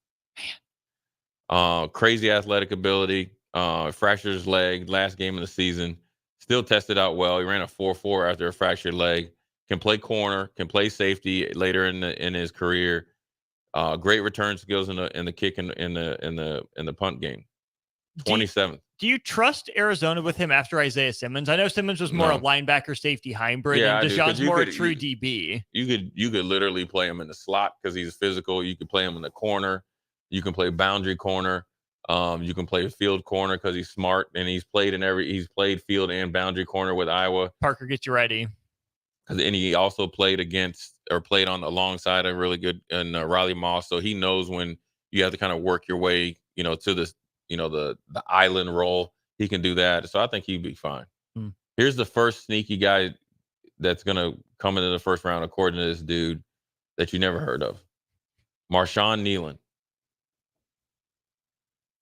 S9: Man, crazy athletic ability. Fractured his leg last game of the season. Still tested out well. He ran a 4.4 after a fractured leg. Can play corner. Can play safety later in his career. Great return skills in the kick in the punt game. 27th.
S2: Do you trust Arizona with him after Isaiah Simmons? I know Simmons was more a linebacker safety hybrid, and Deshaun's more a true DB.
S9: You could literally play him in the slot because he's physical. You could play him in the corner. You can play boundary corner. You can play field corner because he's smart and he's played field and boundary corner with Iowa.
S2: Parker, get you ready.
S9: And he also played alongside a really good Riley Moss, so he knows when you have to kind of work your way, to this, the island role. He can do that, so I think he'd be fine. Here's the first sneaky guy that's gonna come into the first round, according to this dude that you never heard of, Marshawn Nealon.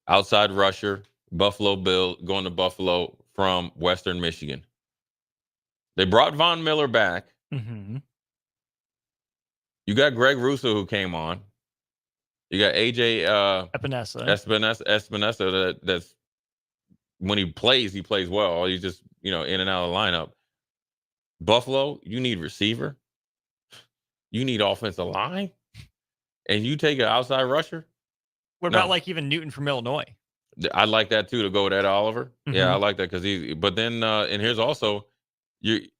S9: Outside rusher, Buffalo Bill, going to Buffalo from Western Michigan. They brought Von Miller back. You got Greg Russo who came on. You got AJ Espinosa. That's when he plays well. He's just in and out of the lineup. Buffalo, you need receiver. You need offensive line, and you take an outside rusher.
S2: What about even Newton from Illinois?
S9: I like that too, to go with Ed Oliver. Yeah, I like that because but then and here's also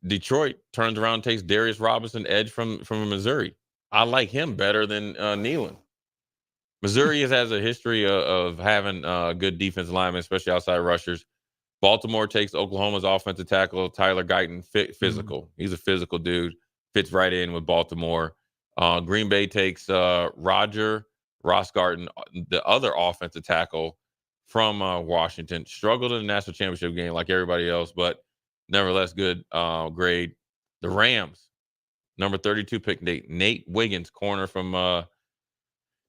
S9: Detroit turns around and takes Darius Robinson, edge from Missouri. I like him better than Nealon. Missouri has a history of having good defensive linemen, especially outside rushers. Baltimore takes Oklahoma's offensive tackle, Tyler Guyton, physical. He's a physical dude, fits right in with Baltimore. Green Bay takes Roger Rossgarten, the other offensive tackle from Washington. Struggled in the national championship game like everybody else, but nevertheless good grade. The Rams, number 32 pick, Nate Wiggins, corner from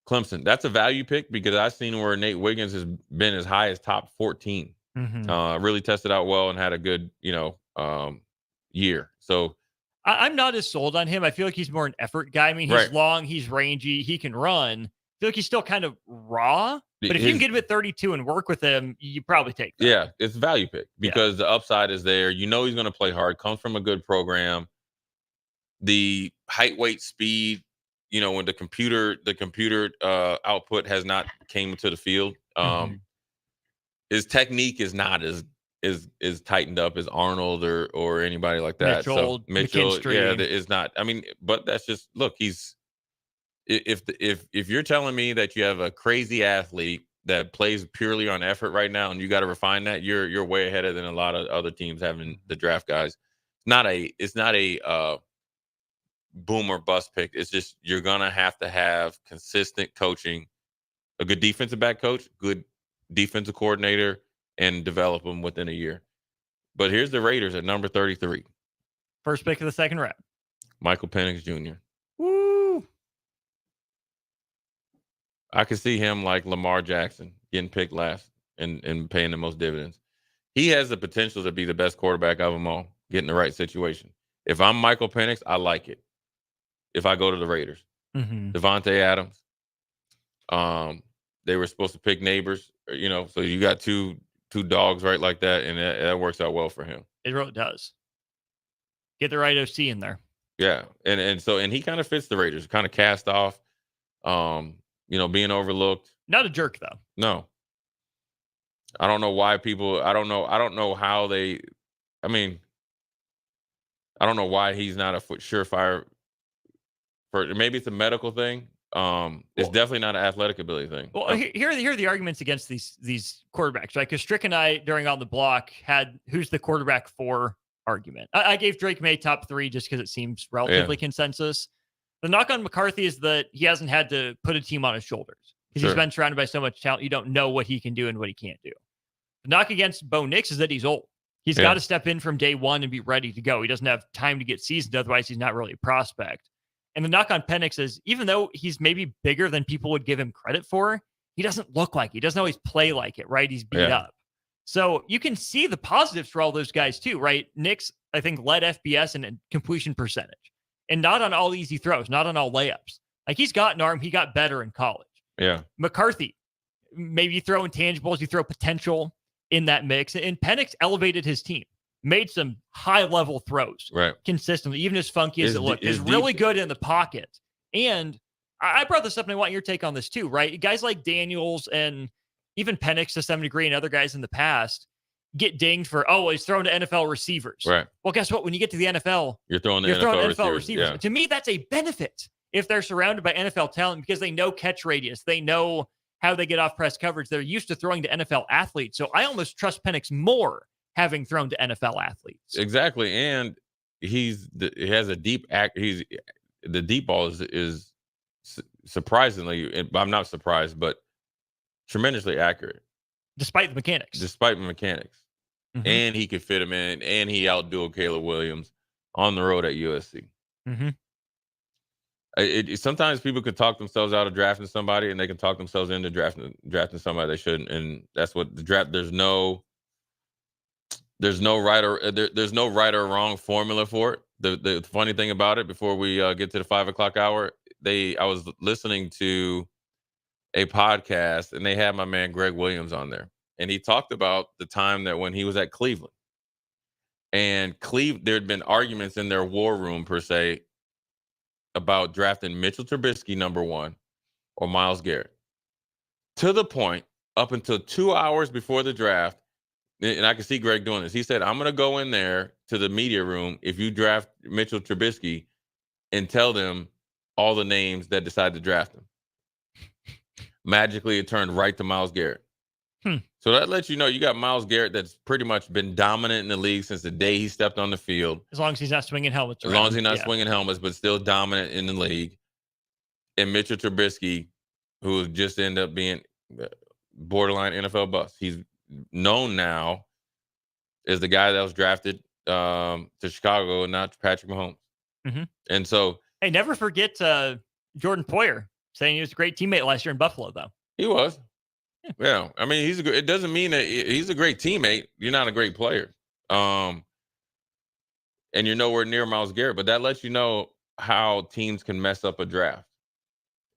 S9: Clemson. That's a value pick because I've seen where Nate Wiggins has been as high as top 14. Really tested out well and had a good, year. So
S2: I'm not as sold on him. I feel like he's more an effort guy. I mean, he's long, he's rangy, he can run. I feel like he's still kind of raw. But if you can get him at 32 and work with him, you probably take that.
S9: Yeah, it's a value pick because the upside is there. You know he's going to play hard, comes from a good program. The height, weight, speed, when the computer output has not came to the field. His technique is not as tightened up as Arnold or anybody like that.
S2: Mitchell,
S9: yeah, is not. I mean, but that's just look. He's if you're telling me that you have a crazy athlete that plays purely on effort right now, and you got to refine that, you're way ahead of than a lot of other teams having the draft guys. It's not a boom or bust pick. It's just you're gonna have consistent coaching, a good defensive back coach, good defensive coordinator, and develop them within a year. But here's the Raiders at number 33.
S2: First pick of the second round.
S9: Michael Penix Jr.
S2: Woo!
S9: I could see him like Lamar Jackson getting picked last and paying the most dividends. He has the potential to be the best quarterback of them all, getting the right situation. If I'm Michael Penix, I like it. If I go to the Raiders. Devontae Adams. They were supposed to pick neighbors, so you got two dogs right like that, and that works out well for him.
S2: It really does. Get the right OC in there.
S9: Yeah, and he kind of fits the Raiders, kind of cast off, being overlooked.
S2: Not a jerk though.
S9: No. I don't know why people. I don't know how they. I mean, I don't know why he's not a surefire. Maybe it's a medical thing. It's definitely not an athletic ability thing.
S2: Well, here are the arguments against these quarterbacks, right? Because Strick and I, during On the Block, had who's the quarterback for argument. I gave Drake May top 3 just because it seems relatively consensus. The knock on McCarthy is that he hasn't had to put a team on his shoulders because he's been surrounded by so much talent. You don't know what he can do and what he can't do. The knock against Bo Nix is that he's old. He's got to step in from day one and be ready to go. He doesn't have time to get seasoned. Otherwise, he's not really a prospect. And the knock on Penix is, even though he's maybe bigger than people would give him credit for, he doesn't look like it. He doesn't always play like it, right? He's beat up. So you can see the positives for all those guys too, right? Nix, I think, led FBS in completion percentage. And not on all easy throws, not on all layups. Like, he's got an arm. He got better in college.
S9: Yeah.
S2: McCarthy, maybe you throw intangibles, you throw potential in that mix. And Penix elevated his team. Made some high-level throws consistently, even as funky as it looked. Is really good in the pocket. And I brought this up, and I want your take on this too, right? Guys like Daniels and even Penix to some degree and other guys in the past get dinged for, he's thrown to NFL receivers.
S9: Right.
S2: Well, guess what? When you get to the NFL,
S9: you're throwing NFL receivers.
S2: Yeah. To me, that's a benefit if they're surrounded by NFL talent because they know catch radius. They know how they get off press coverage. They're used to throwing to NFL athletes. So I almost trust Penix more having thrown to NFL athletes.
S9: Exactly. And he has a deep the deep ball is surprisingly, I'm not surprised, but tremendously accurate.
S2: Despite the mechanics.
S9: And he could fit him in, and he outdueled Caleb Williams on the road at USC. Sometimes people could talk themselves out of drafting somebody, and they can talk themselves into drafting somebody they shouldn't. And that's what the draft, there's no right or wrong formula for it. The funny thing about it, before we get to the 5 o'clock hour, I was listening to a podcast and they had my man Greg Williams on there, and he talked about the time that when he was at Cleveland, and there'd been arguments in their war room per se about drafting Mitchell Trubisky number 1 or Myles Garrett, to the point up until 2 hours before the draft. And I can see Greg doing this. He said, I'm going to go in there to the media room if you draft Mitchell Trubisky and tell them all the names that decide to draft him. Magically, it turned right to Myles Garrett. So that lets you know you got Myles Garrett that's pretty much been dominant in the league since the day he stepped on the field.
S2: As long as he's not swinging helmets.
S9: As long as he's not swinging helmets, but still dominant in the league. And Mitchell Trubisky, who just ended up being borderline NFL bust. He's known now as the guy that was drafted to Chicago and not Patrick Mahomes. And so,
S2: hey, never forget Jordan Poyer Saying he was a great teammate last year in Buffalo, though.
S9: He was. Yeah. I mean, it doesn't mean that he's a great teammate. You're not a great player. And you're nowhere near Myles Garrett, but that lets you know how teams can mess up a draft.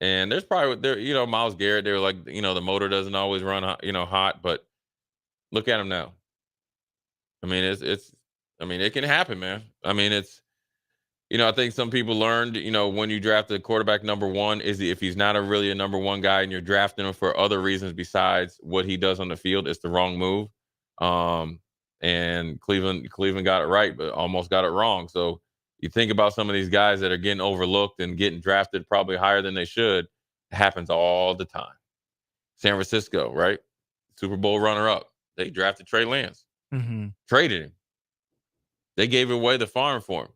S9: And there's probably Myles Garrett, they're like, the motor doesn't always run, hot, but look at him now. I mean, it can happen, man. I mean, I think some people learned, when you draft a quarterback number one, if he's not really a number one guy and you're drafting him for other reasons besides what he does on the field, it's the wrong move. And Cleveland got it right, but almost got it wrong. So you think about some of these guys that are getting overlooked and getting drafted probably higher than they should. It happens all the time. San Francisco, right? Super Bowl runner-up. They drafted Trey Lance.
S2: Mm-hmm.
S9: Traded him. They gave away the farm for him,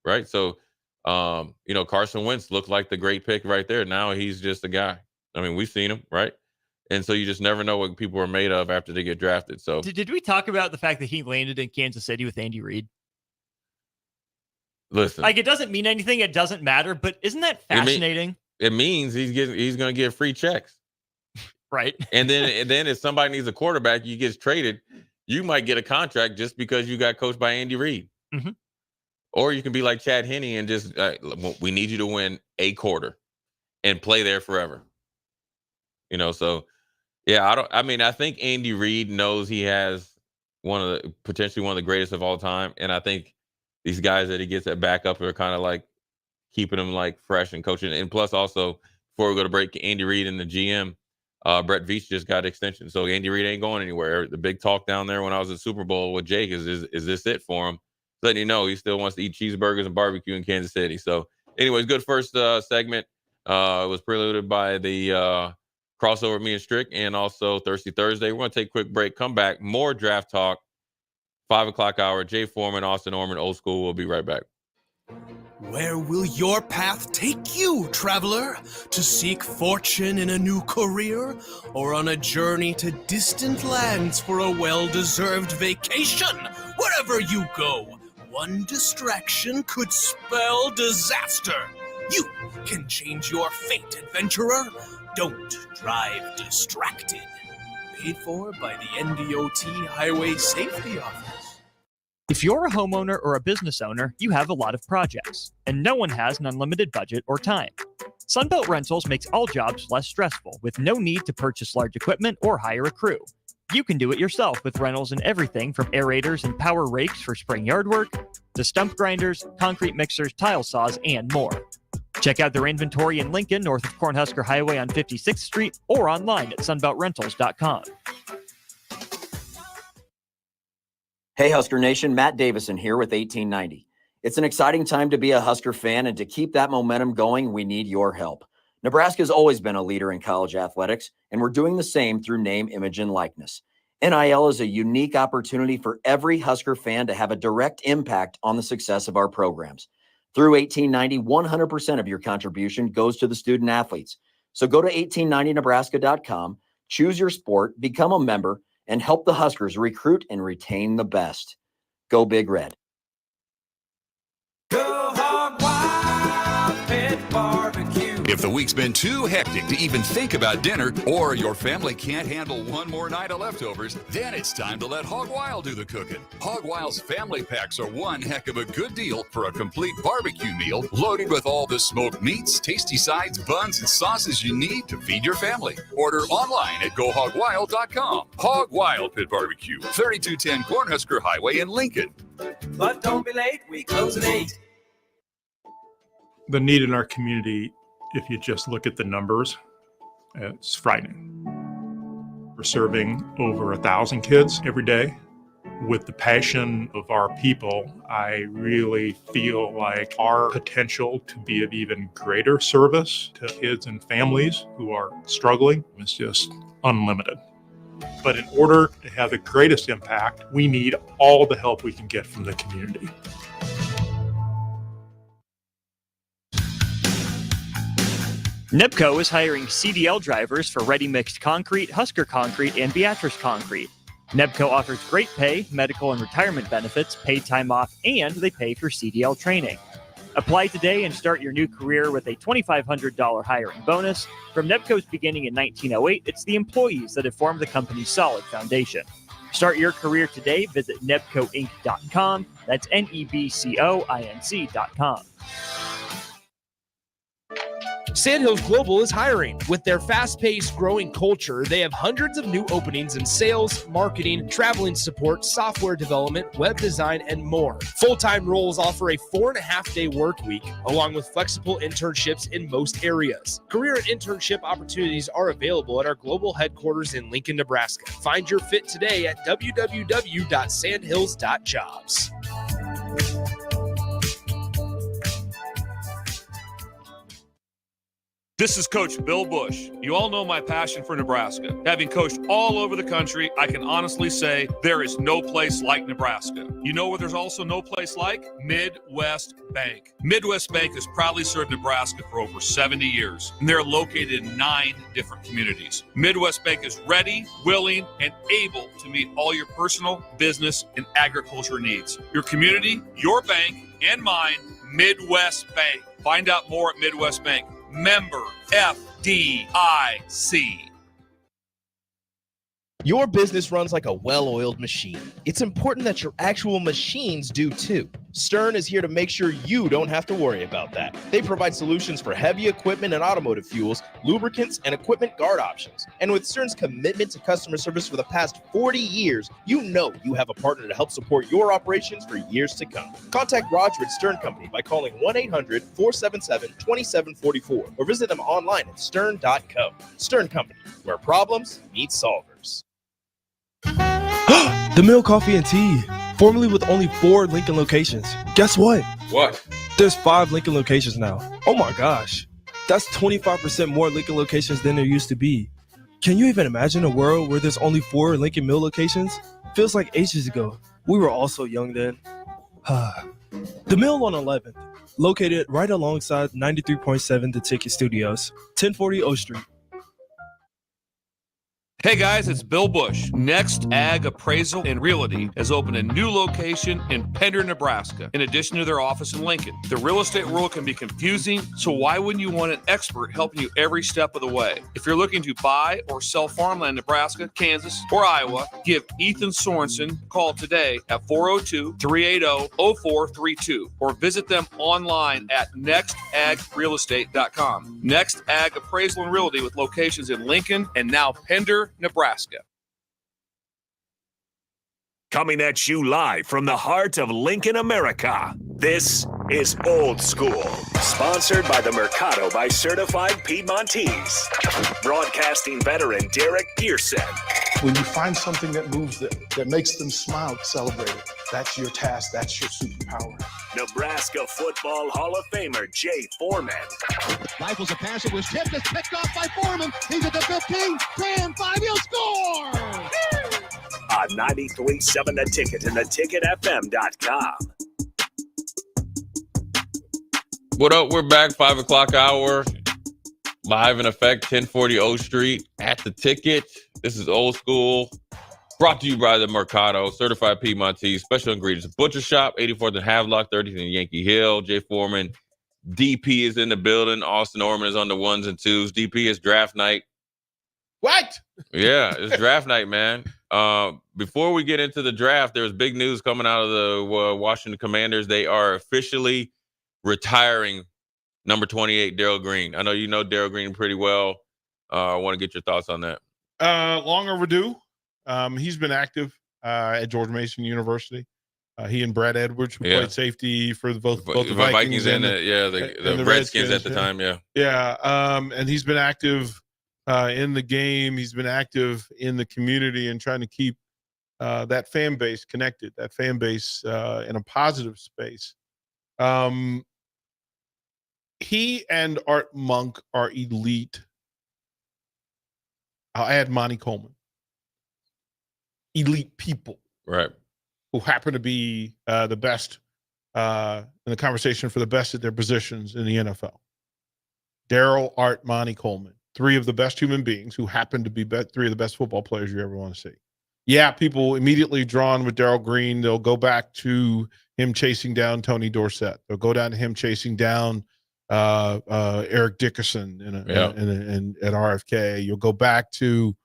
S9: right? So, Carson Wentz looked like the great pick right there. Now he's just a guy. I mean, we've seen him, right? And so you just never know what people are made of after they get drafted. So
S2: did we talk about the fact that he landed in Kansas City with Andy Reid?
S9: Listen,
S2: like, it doesn't mean anything. It doesn't matter. But isn't that fascinating?
S9: It means he's going to get free checks.
S2: Right.
S9: And then if somebody needs a quarterback, you get traded, you might get a contract just because you got coached by Andy Reid.
S2: Mm-hmm.
S9: Or you can be like Chad Henne and just, we need you to win a quarter and play there forever. So yeah, I think Andy Reid knows he has potentially one of the greatest of all time. And I think these guys that he gets at backup are kind of like keeping him like fresh and coaching. And plus also, before we go to break, Andy Reid and the GM, Brett Veach just got extension. So Andy Reid ain't going anywhere. The big talk down there when I was at Super Bowl with Jake is this it for him? Letting you know he still wants to eat cheeseburgers and barbecue in Kansas City. So anyways, good first segment. It was preluded by the crossover me and Strick and also Thirsty Thursday. We're going to take a quick break, come back, more draft talk, 5 o'clock hour. Jay Foreman, Austin Orman, Old School. We'll be right back.
S21: Where will your path take you, traveler? To seek fortune in a new career? Or on a journey to distant lands for a well-deserved vacation? Wherever you go, one distraction could spell disaster. You can change your fate, adventurer. Don't drive distracted. Paid for by the NDOT Highway Safety Office.
S2: If you're a homeowner or a business owner, you have a lot of projects, and no one has an unlimited budget or time. Sunbelt Rentals makes all jobs less stressful with no need to purchase large equipment or hire a crew. You can do it yourself with rentals and everything from aerators and power rakes for spring yard work to stump grinders, concrete mixers, tile saws, and more. Check out their inventory in Lincoln, north of Cornhusker Highway on 56th Street, or online at sunbeltrentals.com.
S22: Hey, Husker Nation, Matt Davison here with 1890. It's an exciting time to be a Husker fan, and to keep that momentum going, we need your help. Nebraska's always been a leader in college athletics, and we're doing the same through name, image, and likeness. NIL is a unique opportunity for every Husker fan to have a direct impact on the success of our programs. Through 1890, 100% of your contribution goes to the student athletes. So go to 1890nebraska.com, choose your sport, become a member, and help the Huskers recruit and retain the best. Go Big Red.
S23: Go Hog Wild Pit Barbecue.
S24: If the week's been too hectic to even think about dinner, or your family can't handle one more night of leftovers, then it's time to let Hog Wild do the cooking. Hog Wild's family packs are one heck of a good deal for a complete barbecue meal loaded with all the smoked meats, tasty sides, buns, and sauces you need to feed your family. Order online at GoHogWild.com. Hog Wild Pit Barbecue, 3210 Cornhusker Highway in Lincoln.
S23: But don't be late, we close at 8.
S25: The need in our community, if you just look at the numbers, it's frightening. We're serving over 1,000 kids every day. With the passion of our people, I really feel like our potential to be of even greater service to kids and families who are struggling is just unlimited. But in order to have the greatest impact, we need all the help we can get from the community.
S2: NEBCO is hiring CDL drivers for Ready Mixed Concrete, Husker Concrete, and Beatrice Concrete. NEBCO offers great pay, medical and retirement benefits, paid time off, and they pay for CDL training. Apply today and start your new career with a $2,500 hiring bonus. From Nebco's beginning in 1908, it's the employees that have formed the company's solid foundation. Start your career today. Visit nebcoinc.com. That's NEBCOINC.com.
S1: Sandhills Global is hiring. With their fast-paced, growing culture, they have hundreds of new openings in sales, marketing, traveling support, software development, web design, and more. Full-time roles offer a 4.5-day work week, along with flexible internships in most areas. Career and internship opportunities are available at our global headquarters in Lincoln, Nebraska. Find your fit today at www.sandhills.jobs.
S3: This is Coach Bill Bush. You all know my passion for Nebraska. Having coached all over the country, I can honestly say there is no place like Nebraska. You know where there's also no place like? Midwest Bank. Midwest Bank has proudly served Nebraska for over 70 years, and they're located in 9 different communities. Midwest Bank is ready, willing, and able to meet all your personal, business, and agriculture needs. Your community, your bank, and mine, Midwest Bank. Find out more at Midwest Bank. Member FDIC.
S1: Your business runs like a well-oiled machine. It's important that your actual machines do too. Stern is here to make sure you don't have to worry about that. They provide solutions for heavy equipment and automotive fuels, lubricants, and equipment guard options. And with Stern's commitment to customer service for the past 40 years, you know you have a partner to help support your operations for years to come. Contact Roger at Stern Company by calling 1-800-477-2744 or visit them online at stern.co. Stern Company, where problems meet solvers.
S4: The Mill Coffee and Tea, formerly with only 4 Lincoln locations. Guess what?
S9: What?
S4: There's 5 Lincoln locations now. Oh my gosh. That's 25% more Lincoln locations than there used to be. Can you even imagine a world where there's only 4 Lincoln Mill locations? Feels like ages ago. We were all so young then. The Mill on 11th, located right alongside 93.7 The Ticket Studios, 1040 O Street.
S3: Hey guys, it's Bill Bush. Next Ag Appraisal and Realty has opened a new location in Pender, Nebraska, in addition to their office in Lincoln. The real estate world can be confusing, so why wouldn't you want an expert helping you every step of the way? If you're looking to buy or sell farmland in Nebraska, Kansas, or Iowa, give Ethan Sorensen a call today at 402-380-0432 or visit them online at nextagrealestate.com. Next Ag Appraisal and Realty with locations in Lincoln and now Pender, Nebraska.
S6: Coming at you live from the heart of Lincoln, America. This is Old School, sponsored by the Mercado by Certified Piedmontese. Broadcasting veteran Derek Pearson.
S5: When you find something that moves them, that makes them smile, celebrate it. That's your task. That's your superpower.
S6: Nebraska Football Hall of Famer Jay Foreman.
S8: Rifles a pass. It was tipped. It's picked off by Foreman. He's at the 15, 10, 5. He'll score!
S6: On 93.7 The Ticket and theticketfm.com.
S9: What up? We're back. 5 o'clock hour. Live in effect, 1040 O Street at The Ticket. This is Old School. Brought to you by the Mercado, Certified Piedmontese, Special Ingredients Butcher Shop, 84th and Havelock, 30th and Yankee Hill. Jay Foreman, DP is in the building. Austin Orman is on the 1s and 2s. DP is draft night.
S10: What?
S9: Yeah, it's draft night, man. Before we get into the draft, there's big news coming out of the Washington Commanders. They are officially retiring number 28, Darrell Green. I know you know Darrell Green pretty well. I want to get your thoughts on that.
S7: Long overdue. He's been active at George Mason University. He and Brad Edwards, who played safety for both the Vikings and
S9: the Redskins at the time.
S7: And he's been active in the game. He's been active in the community and trying to keep that fan base connected, that fan base in a positive space. He and Art Monk are elite. I'll add Monty Coleman. Elite people.
S9: Right.
S7: Who happen to be the best in the conversation for the best at their positions in the NFL. Darrell, Art, Monty Coleman. 3 of the best human beings who happen to be 3 of the best football players you ever want to see. Yeah, people immediately drawn with Darrell Green. They'll go back to him chasing down Tony Dorsett. They'll go down to him chasing down Eric Dickerson at RFK. You'll go back to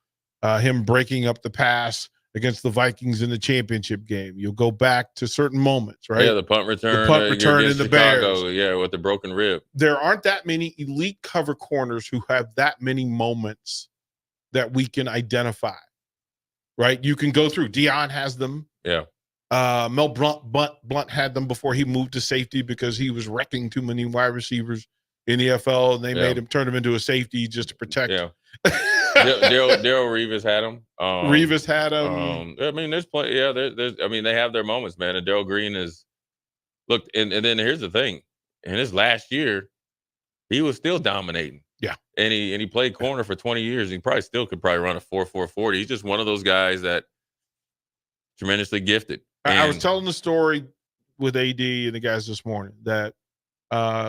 S7: him breaking up the pass against the Vikings in the championship game. You'll go back to certain moments, right?
S9: Yeah, the punt return.
S7: The punt return in the
S9: Chicago,
S7: Bears.
S9: Yeah, with the broken rib.
S7: There aren't that many elite cover corners who have that many moments that we can identify, right? You can go through. Dion has them.
S9: Yeah.
S7: Mel Blunt had them before he moved to safety because he was wrecking too many wide receivers in the NFL, and they made him turn him into a safety just to protect.
S9: Yeah. Daryl Reeves had him.
S7: Reeves had him.
S9: I mean, there's play. Yeah, there's. I mean, they have their moments, man. And Daryl Green is look. And then here's the thing. In his last year, he was still dominating.
S7: Yeah.
S9: And he played corner for 20 years. He probably still could run a 4.40. He's just one of those guys that tremendously gifted.
S7: I was telling the story with AD and the guys this morning that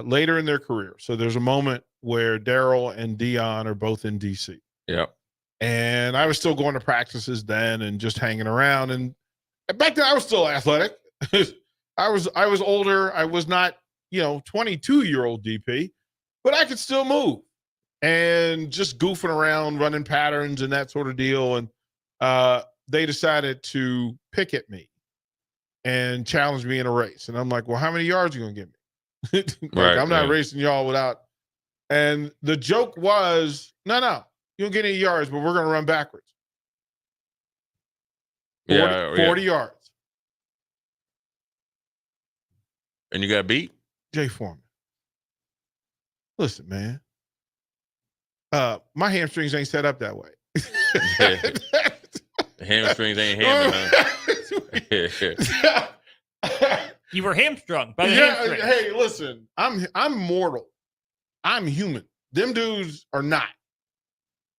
S7: later in their career, so there's a moment where Daryl and Dion are both in DC.
S9: Yeah.
S7: And I was still going to practices then and just hanging around. And back then I was still athletic. I was older. I was not, 22-year-old DP, but I could still move and just goofing around, running patterns and that sort of deal. And they decided to pick at me and challenge me in a race. And I'm like, well, how many yards are you going to give me? I'm not racing y'all without. And the joke was, no, you don't get any yards, but we're going to run backwards. 40 yards.
S9: And you got beat?
S7: Jay Foreman. Listen, man. My hamstrings ain't set up that way.
S9: Hamstrings ain't hammering.
S2: You were hamstrung by the
S7: hamstring. Hey, listen, I'm mortal. I'm human. Them dudes are not.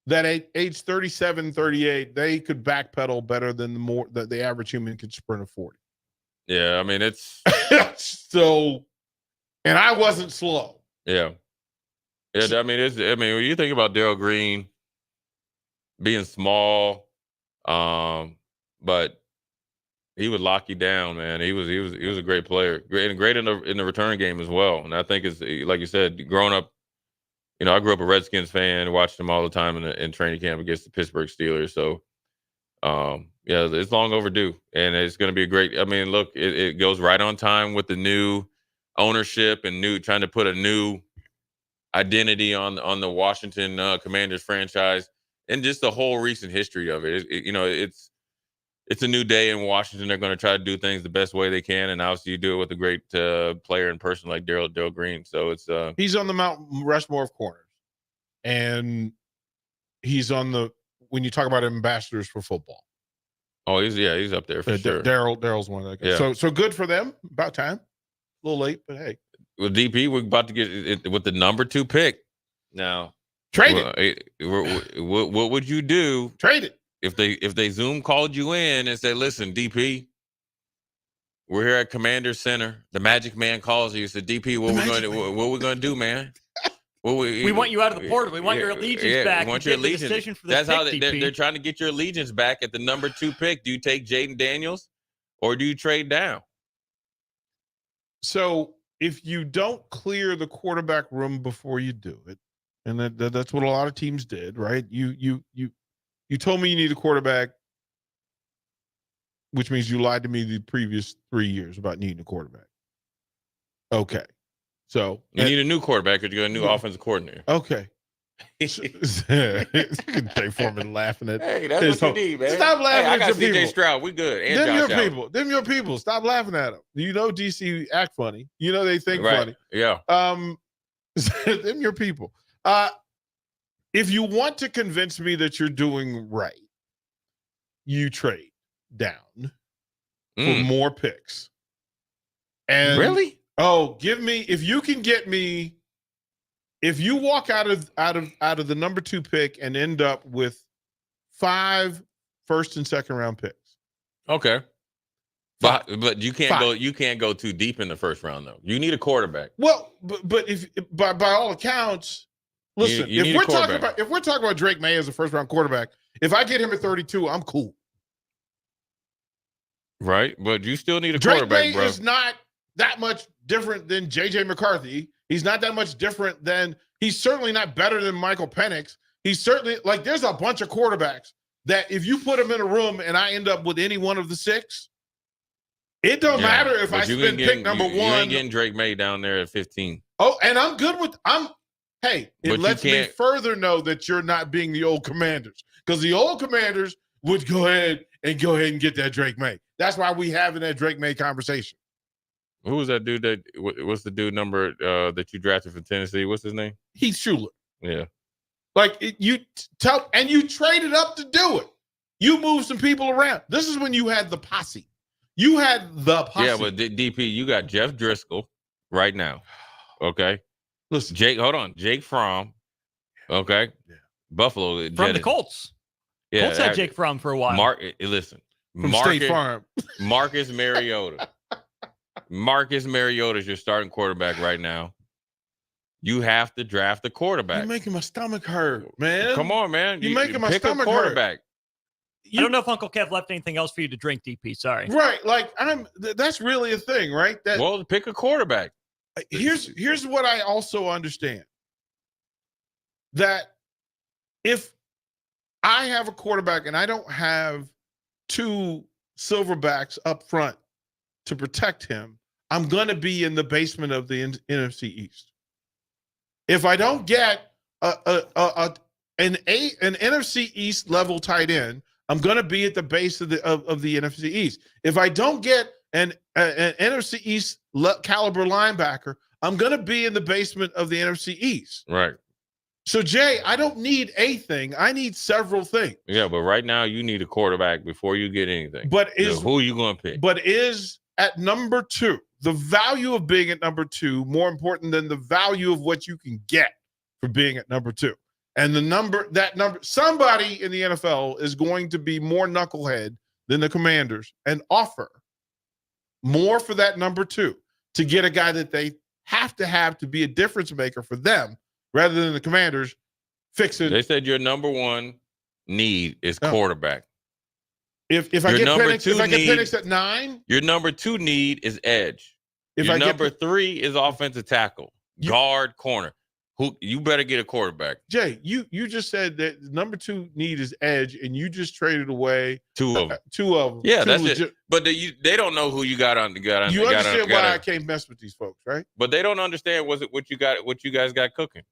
S7: That at age 37, 38, they could backpedal better than the average human could sprint a 40.
S9: Yeah, I mean, it's
S7: so, and I wasn't slow.
S9: Yeah. Yeah, I mean, when you think about Daryl Green being small, but he would lock you down, man. He was a great player, great in the return game as well. And I think it's like you said, growing up, I grew up a Redskins fan, watched them all the time in training camp against the Pittsburgh Steelers. So, yeah, it's long overdue, and it's going to be a great. I mean, look, it goes right on time with the new ownership and trying to put a new identity on the Washington Commanders franchise, and just the whole recent history of it. It's a new day in Washington. They're going to try to do things the best way they can, and obviously you do it with a great player and person like Daryl Green. So it's
S7: he's on the Mount Rushmore of corners, and he's on the when you talk about ambassadors for football.
S9: Oh, he's up there for sure.
S7: Daryl's one of the guys.
S9: Yeah.
S7: So good for them. About time. A little late, but hey.
S9: With DP, we're about to get it with the number 2 pick. Now,
S7: trade it.
S9: What would you do?
S7: Trade it.
S9: If they Zoom called you in and said, "Listen, DP, we're here at Commander Center. The Magic Man calls you. Said, DP, what we going to do, man?
S2: We want you out of the portal. We want your allegiance back.
S9: We want your allegiance.
S2: Decision for
S9: That's how
S2: pick,
S9: they're trying to get your allegiance back at the number 2 pick. Do you take Jaden Daniels or do you trade down?
S7: So if you don't clear the quarterback room before you do it, and that's what a lot of teams did, right? You told me you need a quarterback, which means you lied to me the previous 3 years about needing a quarterback. Okay. So
S9: you need a new quarterback because you got a new offensive coordinator.
S7: Okay. Jay Foreman laughing at.
S9: Hey, that's what you need, man.
S7: Stop laughing
S9: I
S7: at
S9: got
S7: your
S9: CJ
S7: people.
S9: Stroud. We good. And
S7: Them
S9: Josh
S7: your
S9: Allen.
S7: people. Them your people. Stop laughing at them. DC act funny. They think
S9: Right.
S7: funny.
S9: Yeah.
S7: Them your people. If you want to convince me that you're doing right, you trade down for more picks. And
S9: really?
S7: Oh, give me if you can get me. If you walk out of the number 2 pick and end up with 5 first and second round picks.
S9: Okay. But you can't go too deep in the first round though. You need a quarterback.
S7: Well, but if by all accounts, listen, if we're talking about Drake May as a first round quarterback, if I get him at 32, I'm cool.
S9: Right, but you still need a
S7: Drake
S9: quarterback,
S7: May
S9: bro.
S7: is not that much different than J.J. McCarthy. He's not that much different than – he's certainly not better than Michael Penix. He's certainly – like, there's a bunch of quarterbacks that if you put them in a room and I end up with any one of the 6, it don't matter if I spend pick number 1.
S9: You ain't getting Drake May down there at 15.
S7: Oh, and I'm good with – hey, it
S9: But
S7: lets me further know that you're not being the old Commanders, because the old Commanders would go ahead and get that Drake May. That's why we having that Drake May conversation.
S9: Who was that dude what's the dude number that you drafted from Tennessee? What's his name?
S7: Heath Schuler.
S9: Yeah.
S7: Like you traded up to do it. You moved some people around. This is when you had the posse. You had the posse.
S9: Yeah, but DP, you got Jeff Driscoll right now. Okay.
S7: Listen,
S9: Jake Fromm. Okay.
S7: Yeah.
S9: Buffalo.
S2: From the Colts.
S9: Yeah.
S2: Colts had Jake Fromm for a while.
S9: Listen.
S7: From State Farm.
S9: Marcus Mariota. Marcus Mariota is your starting quarterback right now. You have to draft a quarterback.
S7: You're making my stomach hurt, man.
S9: Come on, man.
S7: You're making my
S9: pick
S7: stomach
S9: a quarterback.
S2: I don't know if Uncle Kev left anything else for you to drink, DP. Sorry.
S7: Right. Like that's really a thing, right?
S9: Well, pick a quarterback.
S7: Here's what I also understand. That if I have a quarterback and I don't have 2 silverbacks up front to protect him, I'm going to be in the basement of the NFC East. If I don't get an NFC East level tight end, I'm going to be at the base of the NFC East. If I don't get an NFC East caliber linebacker, I'm going to be in the basement of the NFC East.
S9: Right.
S7: So, Jay, I don't need a thing. I need several things.
S9: Yeah, but right now you need a quarterback before you get anything.
S7: But
S9: who are you going to pick?
S7: But is at number 2, the value of being at number 2 more important than the value of what you can get for being at number 2? And somebody in the NFL is going to be more knucklehead than the Commanders and offer more for that number 2 to get a guy that they have to be a difference maker for them, rather than the Commanders fixing.
S9: They said your number 1 need is quarterback.
S7: If I get Penix at 9,
S9: your number 2 need is edge. Your number 3 is offensive tackle, guard, corner. Who you better get a quarterback.
S7: Jay, you just said that number 2 need is edge, and you just traded away
S9: 2 of them.
S7: 2 of them.
S9: Yeah, that's it. But they don't know who you got on.
S7: You understand why I can't mess with these folks, right?
S9: But they don't understand what you guys got cooking.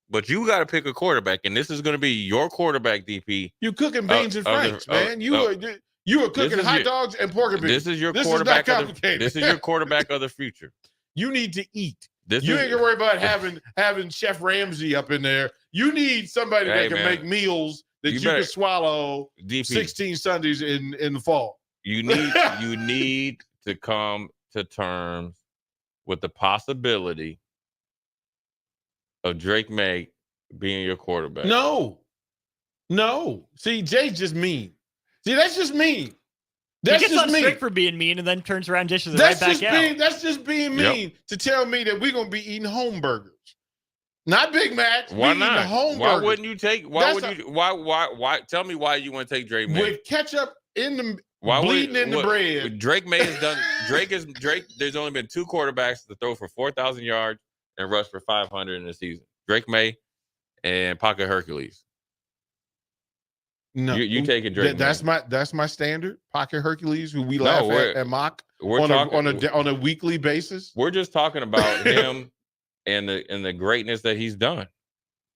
S9: But you got to pick a quarterback, and this is going to be your quarterback, DP.
S7: You cooking beans and franks, man. You are cooking hot dogs and pork and beans.
S9: This is your quarterback. This is your quarterback of the future.
S7: You need to eat. You ain't gonna worry about having Chef Ramsay up in there. You need somebody that can make meals that you can swallow DP. 16 Sundays in the fall.
S9: You need to come to terms with the possibility of Drake May being your quarterback.
S7: No. See, Jay's just mean. See, that's just mean. That's
S2: he gets
S7: just
S2: on strict for being mean and then turns around, dishes it right back out.
S7: That's just being mean to tell me that we're gonna be eating home burgers, not Big Macs.
S9: Why not?
S7: Home
S9: why
S7: burgers.
S9: wouldn't you take? Why? Tell me why you want to take Drake May
S7: with ketchup in the bleeding in the bread.
S9: Drake May has done. Drake. There's only been 2 quarterbacks to throw for 4,000 yards and rush for 500 in a season. Drake May and Pocket Hercules.
S7: No,
S9: you taking Drake.
S7: That's my standard. Pocket Hercules, who we laugh at mock on a weekly basis.
S9: We're just talking about him and the greatness that he's done.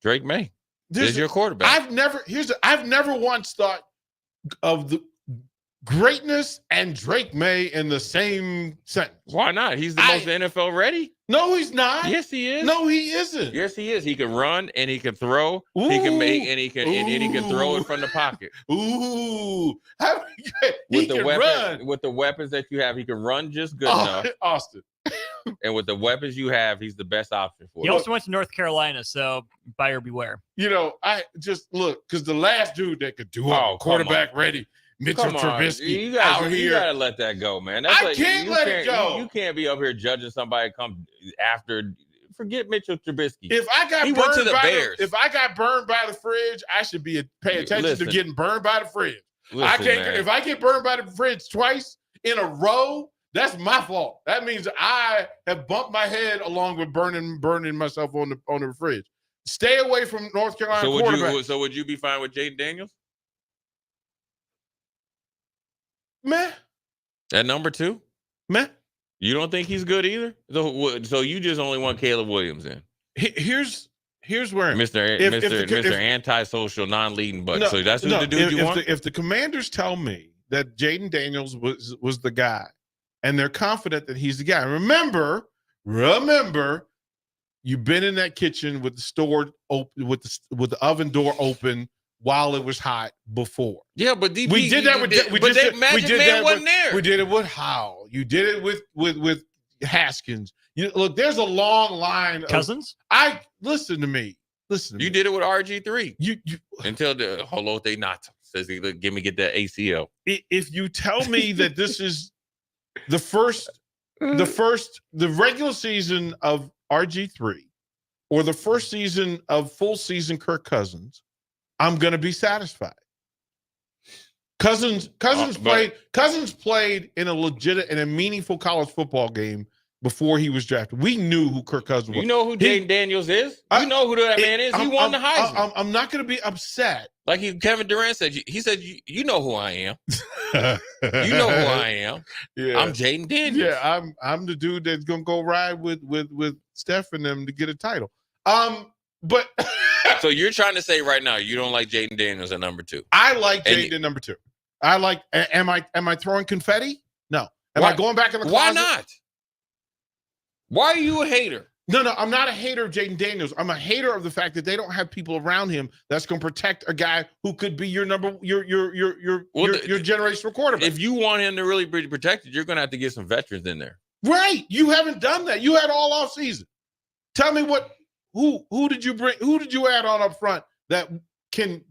S9: Drake May is your quarterback.
S7: I've never once thought of the greatness and Drake May in the same sentence.
S9: Why not? He's the most NFL ready.
S7: No, he's not.
S9: Yes, he is.
S7: No, he isn't.
S9: Yes, he is. He can run and he can throw. He can make and he can throw it from the pocket.
S7: Ooh,
S9: with the weapons that you have, he can run just good enough.
S7: Austin.
S9: And with the weapons you have, he's the best option for
S2: you. He also went to North Carolina, so buyer beware.
S7: I just look because the last dude that could do quarterback ready. Mitchell Trubisky out here.
S9: You gotta let that go, man.
S7: I can't let it go.
S9: You can't be up here judging somebody come after. Forget Mitchell Trubisky.
S7: If I got burned by the fridge, I should be paying attention to getting burned by the fridge. If I get burned by the fridge twice
S20: in a row, that's my fault. That means I have bumped my head along with burning myself on the fridge. Stay away from North Carolina quarterbacks.
S9: So would you be fine with Jaden Daniels?
S20: Meh.
S9: At number 2?
S20: Meh.
S9: You don't think he's good either? So you just only want Caleb Williams in?
S20: Here's where
S9: Mr. Antisocial, non-leading butt. So that's the dude you want?
S20: If the Commanders tell me that Jaden Daniels was the guy, and they're confident that he's the guy. Remember, you've been in that kitchen with the store open, with the oven door open while it was hot before.
S9: Yeah, but DP,
S20: we did that with
S9: Magic Man wasn't there.
S20: We did it with Howell. You did it with Haskins. Look, there's a long line.
S2: Cousins?
S20: Listen to me.
S9: You did it with RG3.
S20: You
S9: until the Holote Nata says, get that ACL.
S20: If you tell me that this is the regular season of RG3 or the first season of full season Kirk Cousins, I'm going to be satisfied. Cousins played in a legit and a meaningful college football game before he was drafted. We knew who Kirk Cousins was.
S9: You know who Jaden Daniels is? You know who that man is? He won the Heisman.
S20: I'm not going to be upset.
S9: Like Kevin Durant said, he said, you know who I am. You know who I am.
S20: Yeah.
S9: I'm Jaden Daniels.
S20: Yeah, I'm the dude that's going to go ride with Steph and them to get a title. But
S9: so you're trying to say right now you don't like Jaden Daniels at number 2?
S20: I like Jaden at number 2. I like. Am I throwing confetti? No. Am I going back in the closet?
S9: Why not? Why are you a hater?
S20: No, I'm not a hater of Jaden Daniels. I'm a hater of the fact that they don't have people around him that's going to protect a guy who could be your generational quarterback.
S9: If you want him to really be protected, you're going to have to get some veterans in there.
S20: Right. You haven't done that. You had all off season. Tell me who did you bring? Who did you add on up front that can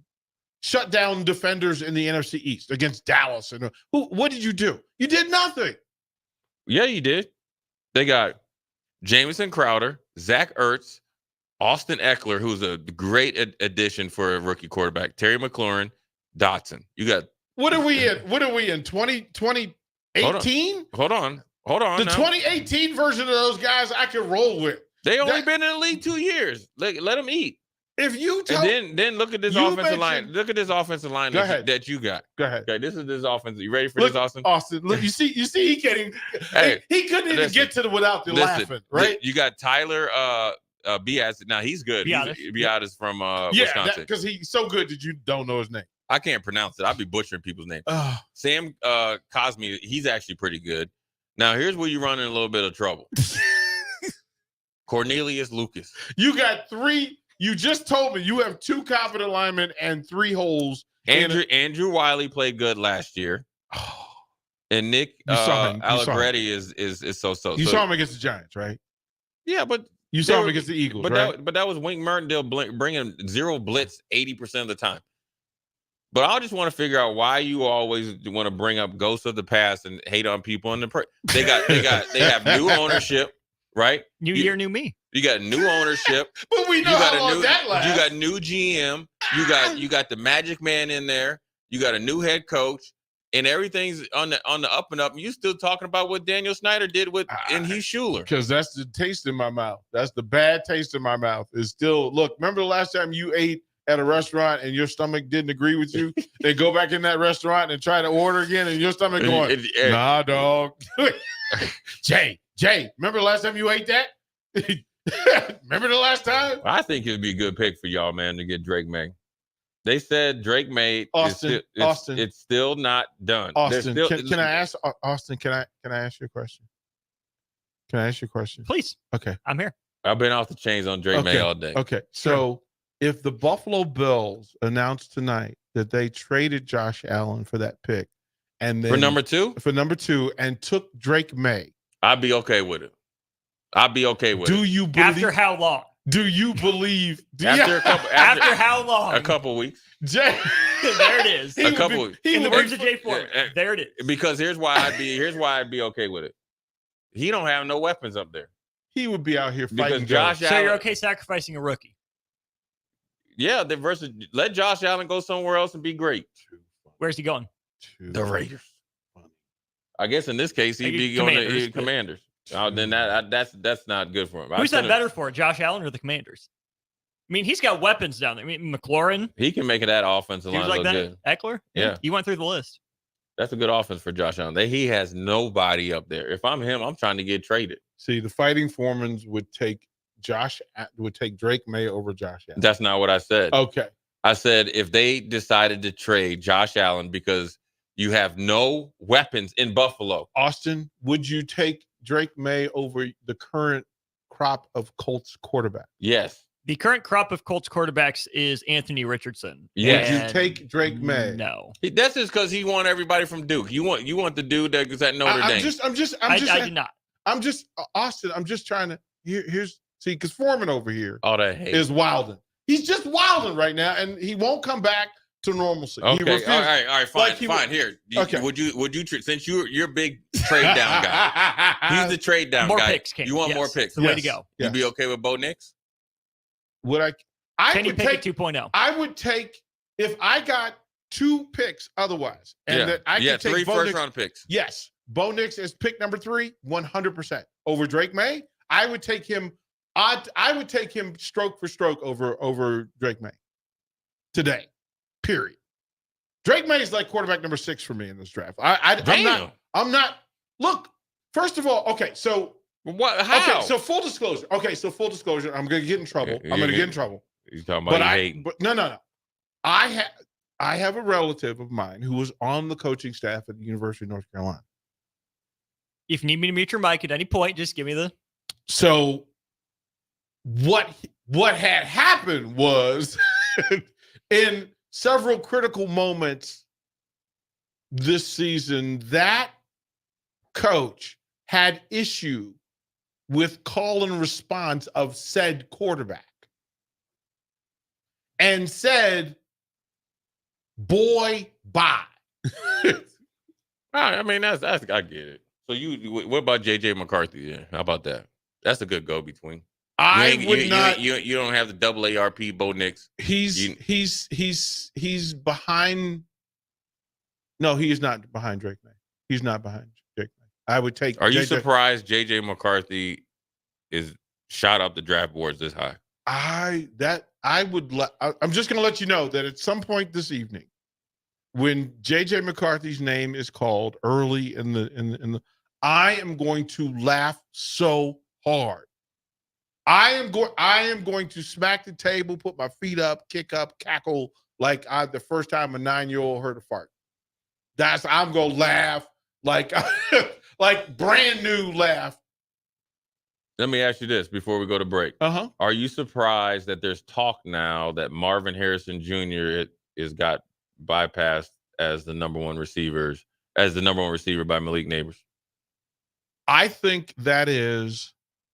S20: shut down defenders in the NFC East against Dallas? And what did you do? You did nothing.
S9: Yeah, you did. They got Jamison Crowder, Zach Ertz, Austin Eckler, who's a great addition for a rookie quarterback, Terry McLaurin, Dotson. You got
S20: what are we in? 2018?
S9: Hold on.
S20: The 2018 version of those guys I can roll with.
S9: They only been in the league 2 years. Let them eat.
S20: If you tell,
S9: and then look at this offensive line. Look at this offensive line that you got.
S20: Go ahead.
S9: Okay, this is this offense. You ready for this, Austin?
S20: Austin, look, you see, he can't even. He couldn't even get to the without the laughing, right?
S9: You got Tyler Bias. Now he's good. Bias from Wisconsin.
S20: Because he's so good that you don't know his name.
S9: I can't pronounce it. I'll be butchering people's names. Sam Cosme, he's actually pretty good. Now here's where you run in a little bit of trouble. Cornelius Lucas.
S20: You got 3. You just told me you have 2 confident linemen and 3 holes.
S9: Andrew Wiley played good last year. And Nick Allegretti is so.
S20: You saw him against the Giants, right?
S9: Yeah, but
S20: you saw him against the Eagles, right?
S9: But that was Wink Martindale bringing 0 blitz 80% of the time. But I just want to figure out why you always want to bring up ghosts of the past and hate on people in the they have new ownership, right?
S2: New year, new me.
S9: You got new ownership.
S20: But we know how long that lasts.
S9: You got new GM. You got the Magic Man in there. You got a new head coach, and everything's on the up and up. And you still talking about what Daniel Snyder did in Heath Schuler?
S20: Because that's the taste in my mouth. That's the bad taste in my mouth. Is still look. Remember the last time you ate at a restaurant and your stomach didn't agree with you? They go back in that restaurant and try to order again, and your stomach going, nah, dog. Jay, remember the last time you ate that? Remember the last time?
S9: I think it'd be a good pick for y'all, man, to get Drake May. They said Drake May.
S20: Austin.
S9: It's still not done.
S20: Austin, can I ask Austin? Can I ask you a question? Can I ask you a question?
S2: Please.
S20: Okay,
S2: I'm here.
S9: I've been off the chains on Drake May all day.
S20: Okay, so if the Buffalo Bills announced tonight that they traded Josh Allen for that pick, and then
S9: for number 2,
S20: and took Drake May,
S9: I'd be okay with it.
S20: Do you believe?
S2: After how long?
S20: Do you believe?
S9: After
S2: how long?
S9: A couple weeks.
S20: Jay,
S2: there it is.
S9: A couple weeks.
S2: In the words of Jay Foreman, there it is.
S9: Because here's why I'd be okay with it. He don't have no weapons up there.
S20: He would be out here fighting
S9: Josh Allen.
S2: So you're okay sacrificing a rookie?
S9: Yeah, let Josh Allen go somewhere else and be great.
S2: Where's he going?
S9: The Raiders. I guess in this case he'd be going to Commanders. Then that's not good for him.
S2: Who's that better for, Josh Allen or the Commanders? I mean, he's got weapons down there. I mean, McLaurin.
S9: He can make it that offensive line look good.
S2: Eckler.
S9: Yeah,
S2: you went through the list.
S9: That's a good offense for Josh Allen. He has nobody up there. If I'm him, I'm trying to get traded.
S7: See, the Fighting Foremans would take Drake May over Josh Allen.
S9: That's not what I said.
S7: Okay.
S9: I said if they decided to trade Josh Allen because you have no weapons in Buffalo.
S7: Austin, would you take Drake May over the current crop of Colts quarterback?
S9: Yes.
S2: The current crop of Colts quarterbacks is Anthony Richardson.
S9: Yes.
S7: Would you take Drake May?
S2: No.
S9: That's just because he won everybody from Duke. You want the dude that's at Notre Dame.
S2: I did not.
S7: Austin, I'm just trying to see, because Foreman over here
S9: all that hate
S7: is wilding. He's just wilding right now, and he won't come back to normalcy.
S9: Okay, all right, fine. Here, would you since you're a big trade down guy? He's the trade down
S2: more
S9: guy.
S2: Picks, King.
S9: You want
S2: yes.
S9: more picks?
S2: The way to go.
S9: You'd be okay with Bo Nix?
S7: Would I
S2: Can you
S7: would
S2: pick
S7: take
S2: a 2.0?
S7: I would take if I got 2 picks otherwise, and that I could take
S9: 3
S7: Bo
S9: first
S7: Nix,
S9: round picks.
S7: Yes, Bo Nix is pick number 3, 100% over Drake May. I would take him. I would take him stroke for stroke over Drake May today. Period. Drake May is like quarterback number 6 for me in this draft. I'm not. Look, first of all, okay, so
S9: what? How?
S7: Okay, so full disclosure. I'm gonna get in trouble. I'm gonna get in trouble.
S9: You talking about hate?
S7: But no. I have a relative of mine who was on the coaching staff at the University of North Carolina.
S2: If you need me to mute your mic at any point, just give me the.
S7: So what had happened was in several critical moments this season, that coach had issue with call and response of said quarterback and said, boy, bye.
S9: I mean, that's I get it. So what about JJ McCarthy then? How about that? That's a good go-between. You don't have the double ARP Bo Nix.
S7: He's behind. No, he is not behind Drake May. He's not behind Drake May. I would take.
S9: Are you surprised JJ McCarthy is shot up the draft boards this high?
S7: I'm just going to let you know that at some point this evening, when JJ McCarthy's name is called early in the, I am going to laugh so hard. I am going to smack the table, put my feet up, kick up, cackle like the first time a 9-year-old heard a fart. I'm going to laugh like brand new laugh.
S9: Let me ask you this before we go to break. Are you surprised that there's talk now that Marvin Harrison Jr. is got bypassed as the number one receiver by Malik Neighbors?
S7: I think that is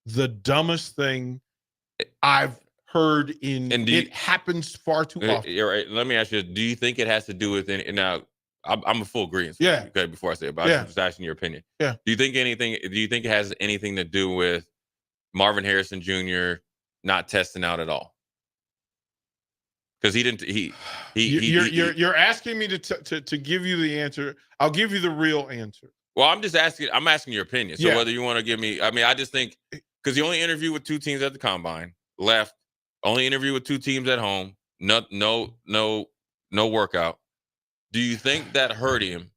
S7: the dumbest thing I've heard it happens far too often.
S9: Right. Let me ask you, do you think it has to do with now I'm a full agreement.
S7: Yeah.
S9: Okay, before I say it, but I'm just asking your opinion.
S7: Yeah.
S9: Do you think it has anything to do with Marvin Harrison Jr. not testing out at all? Because he didn't.
S7: You're asking me to give you the answer. I'll give you the real answer.
S9: Well, I'm asking your opinion. So whether you want to give me, I just think because he only interviewed with 2 teams at the combine, left, only interviewed with 2 teams at home, no workout. Do you think that hurt him?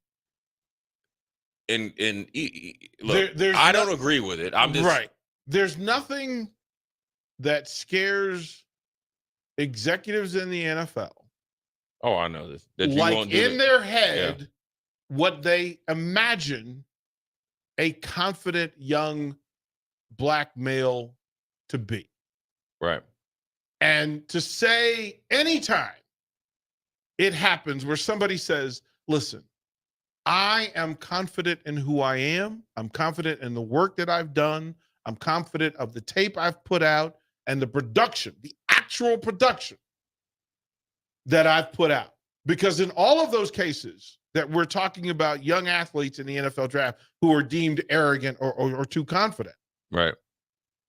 S9: Look, I don't agree with it. I'm just
S7: right. There's nothing that scares executives in the NFL.
S9: Oh, I know this. That you
S7: like
S9: won't do
S7: in
S9: it.
S7: their head, what they imagine a confident young black male to be.
S9: Right.
S7: And to say anytime it happens where somebody says, listen, I am confident in who I am. I'm confident in the work that I've done. I'm confident of the tape I've put out and the production, the actual production that I've put out. Because in all of those cases that we're talking about young athletes in the NFL draft who are deemed arrogant or too confident,
S9: right?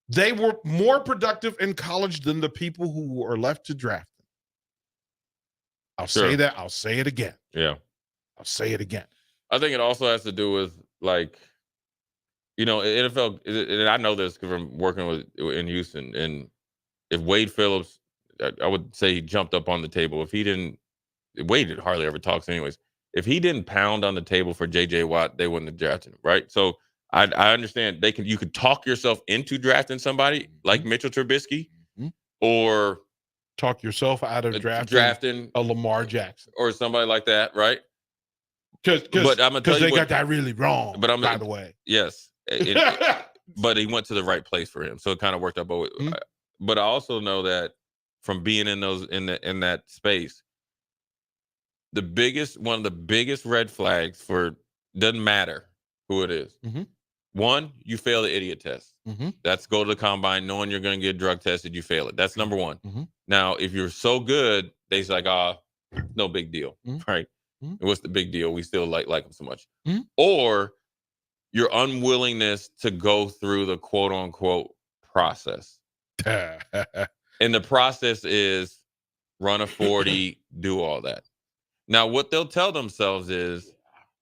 S7: They were more productive in college than the people who were left to draft them. I'll say that. I'll say it again.
S9: Yeah.
S7: I'll say it again.
S9: I think it also has to do with like, NFL, and I know this because I'm working in Houston, and if Wade Phillips, I would say he jumped up on the table. If he didn't, Wade hardly ever talks anyways. If he didn't pound on the table for J.J. Watt, they wouldn't have drafted him, right? So I understand you could talk yourself into drafting somebody like Mitchell Trubisky, or
S7: talk yourself out of drafting a Lamar Jackson
S9: or somebody like that, right?
S7: Because they got that really wrong.
S9: But
S7: by the way,
S9: yes, but he went to the right place for him, so it kind of worked out. But I also know that from being in that space, one of the biggest red flags for doesn't matter who it is. One, you fail the idiot test. That's go to the combine knowing you're going to get drug tested. You fail it. That's number one. Now, if you're so good, they's like, no big deal, right? What's the big deal? We still like them so much. Or your unwillingness to go through the quote unquote process. And the process is run a 40, do all that. Now, what they'll tell themselves is,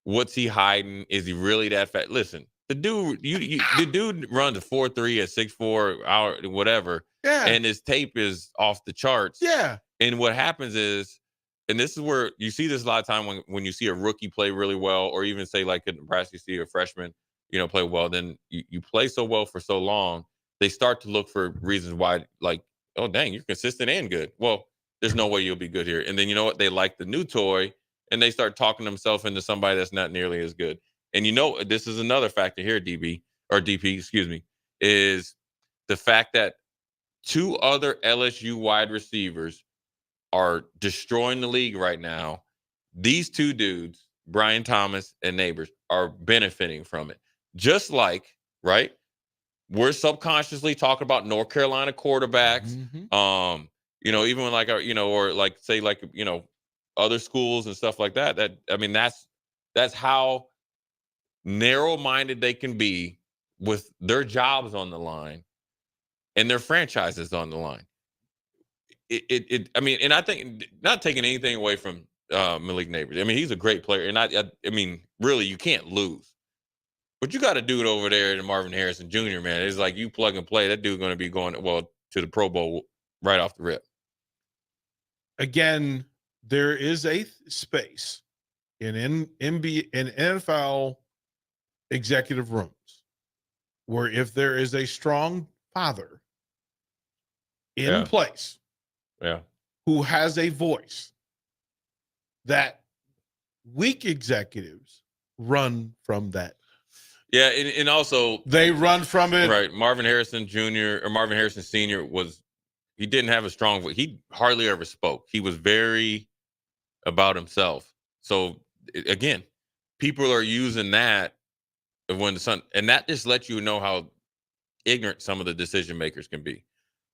S9: what's he hiding? Is he really that fat? Listen, the dude runs a 4.3 at 6'4", hour, whatever.
S7: Yeah.
S9: And his tape is off the charts.
S7: Yeah.
S9: And what happens is, and this is where you see this a lot of time when you see a rookie play really well, or even say like in Nebraska, you see a freshman, play well, then you play so well for so long, they start to look for reasons why, like, oh, dang, you're consistent and good. Well, there's no way you'll be good here. And then you know what? They like the new toy, and they start talking themselves into somebody that's not nearly as good. And this is another factor here, DP, is the fact that two other LSU wide receivers are destroying the league right now. These two dudes, Brian Thomas and Neighbors, are benefiting from it. Just like, right? We're subconsciously talking about North Carolina quarterbacks. Even when or like say like, other schools and stuff like that. That's how narrow-minded they can be with their jobs on the line and their franchises on the line. And I think, not taking anything away from Malik Neighbors. He's a great player, and I really, you can't lose. But you got a dude over there in Marvin Harrison Jr., man. It's like you plug and play. That dude's going to be going to the Pro Bowl right off the rip.
S7: Again, there is a space in NFL executive rooms where if there is a strong father in place, who has a voice, that weak executives run from that.
S9: Yeah, and also
S7: they run from it.
S9: Right. Marvin Harrison Jr. or Marvin Harrison Sr. he didn't have a strong voice. He hardly ever spoke. He was very about himself. So again, people are using that when and that just lets you know how ignorant some of the decision makers can be.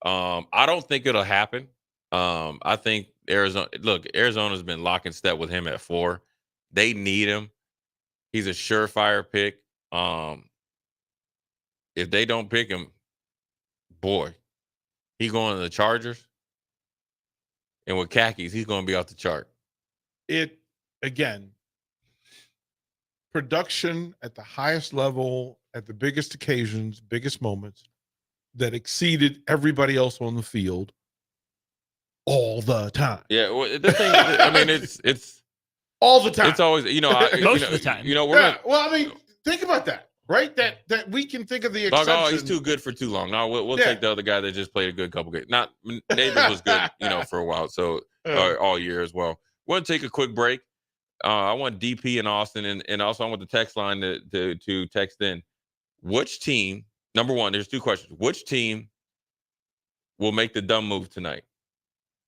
S9: I don't think it'll happen. I think Arizona's been lock and step with him at 4. They need him. He's a surefire pick. If they don't pick him, boy, he going to the Chargers, and with khakis, he's going to be off the chart.
S7: Production at the highest level, at the biggest occasions, biggest moments, that exceeded everybody else on the field all the time.
S9: Yeah, well, the thing, it's
S7: all the time.
S9: It's always,
S2: most of the time.
S7: Think about that, right? That we can think of the exception.
S9: Oh, he's too good for too long. No, we'll take the other guy that just played a good couple games. Not Neighbors was good, for a while, so all year as well. We'll take a quick break. I want DP in Austin, and also I want the text line to text in. Which team? Number one, there's 2 questions. Which team will make the dumb move tonight?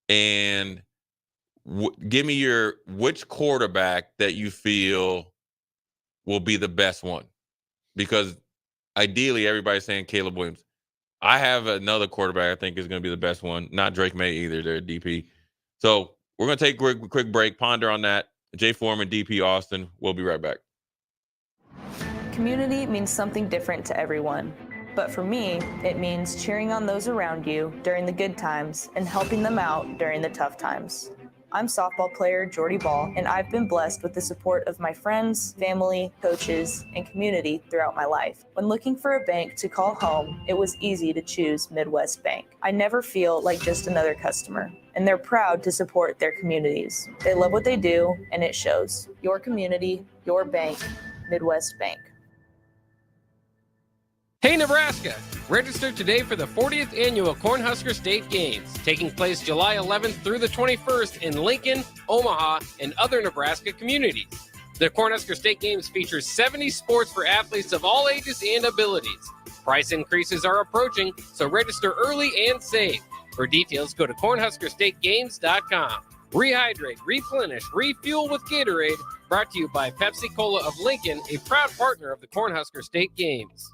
S9: And give me which quarterback that you feel will be the best one, because ideally everybody's saying Caleb Williams. I have another quarterback I think is going to be the best one, not Drake May either. They're DP. So we're going to take a quick break, ponder on that. Jay Foreman, DP Austin. We'll be right back.
S11: Community means something different to everyone. But for me, it means cheering on those around you during the good times and helping them out during the tough times. I'm softball player Jordy Ball, and I've been blessed with the support of my friends, family, coaches, and community throughout my life. When looking for a bank to call home, it was easy to choose Midwest Bank. I never feel like just another customer, and they're proud to support their communities. They love what they do, and it shows. Your community, your bank, Midwest Bank.
S12: Hey Nebraska! Register today for the 40th annual Cornhusker State Games, taking place July 11th through the 21st in Lincoln, Omaha, and other Nebraska communities. The Cornhusker State Games features 70 sports for athletes of all ages and abilities. Price increases are approaching, so register early and save. For details, go to cornhuskerstategames.com. Rehydrate, replenish, refuel with Gatorade, brought to you by Pepsi Cola of Lincoln, a proud partner of the Cornhusker State Games.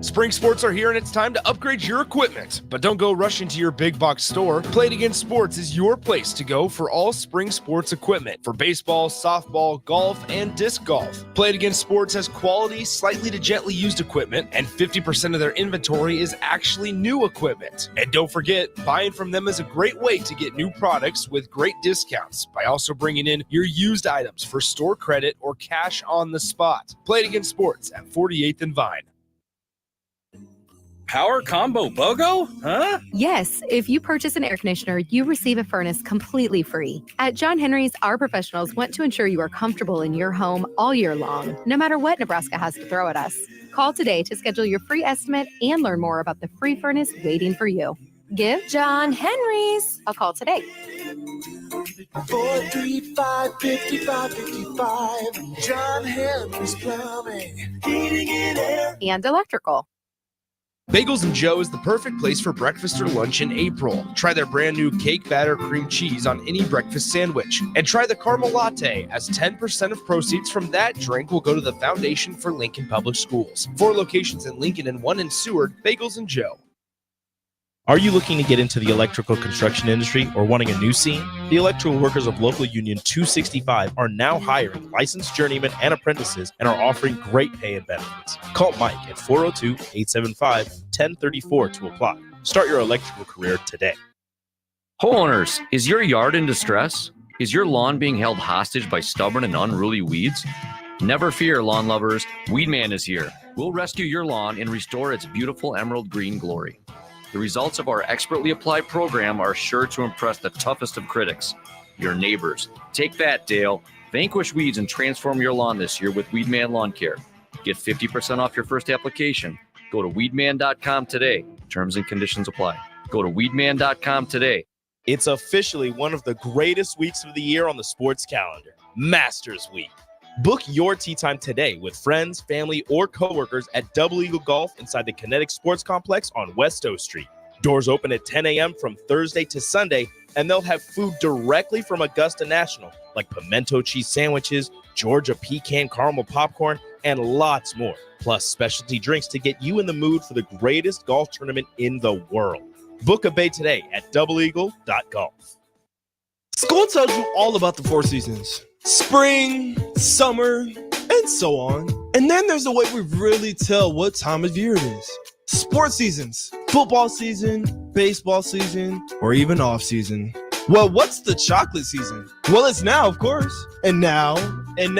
S1: Spring sports are here and it's time to upgrade your equipment. But don't go rushing to your big box store. Play It Again Sports is your place to go for all spring sports equipment for baseball, softball, golf, and disc golf. Play It Again Sports has quality, slightly to gently used equipment, and 50% of their inventory is actually new equipment. And don't forget, buying from them is a great way to get new products with great discounts by also bringing in your used items for store credit or cash on the spot. Play It Again Sports at 48th and Vine.
S13: Power combo BOGO? Huh?
S14: Yes, if you purchase an air conditioner, you receive a furnace completely free. At John Henry's, our professionals want to ensure you are comfortable in your home all year long, no matter what Nebraska has to throw at us. Call today to schedule your free estimate and learn more about the free furnace waiting for you. Give John Henry's a call today.
S23: 435-5555. John Henry's Plumbing, Heating and Air.
S14: And electrical.
S1: Bagels and Joe is the perfect place for breakfast or lunch in April. Try their brand new cake batter cream cheese on any breakfast sandwich. And try the caramel latte, as 10% of proceeds from that drink will go to the Foundation for Lincoln Public Schools. 4 locations in Lincoln and 1 in Seward. Bagels and Joe. Are you looking to get into the electrical construction industry or wanting a new scene? The electrical workers of Local Union 265 are now hiring licensed journeymen and apprentices and are offering great pay and benefits. Call Mike at 402-875-1034 to apply. Start your electrical career today.
S15: Homeowners, is your yard in distress? Is your lawn being held hostage by stubborn and unruly weeds? Never fear, lawn lovers. Weedman is here. We'll rescue your lawn and restore its beautiful emerald green glory. The results of our expertly applied program are sure to impress the toughest of critics, your neighbors. Take that, Dale. Vanquish weeds and transform your lawn this year with Weedman Lawn Care. Get 50% off your first application. Go to weedman.com today. Terms and conditions apply. Go to weedman.com today.
S1: It's officially one of the greatest weeks of the year on the sports calendar, Masters Week. Book your tee time today with friends, family, or coworkers at Double Eagle Golf inside the Kinetic Sports Complex on West O Street. Doors open at 10 a.m. from Thursday to Sunday, and they'll have food directly from Augusta National, like pimento cheese sandwiches, Georgia pecan caramel popcorn, and lots more, plus specialty drinks to get you in the mood for the greatest golf tournament in the world. Book a bay today at doubleeagle.golf.
S4: School tells you all about the 4 seasons: spring, summer, and so on. And then there's a way we really tell what time of year it is. Sports seasons: football season, baseball season, or even off season. Well, what's the chocolate season? Well, it's now, of course. And now, and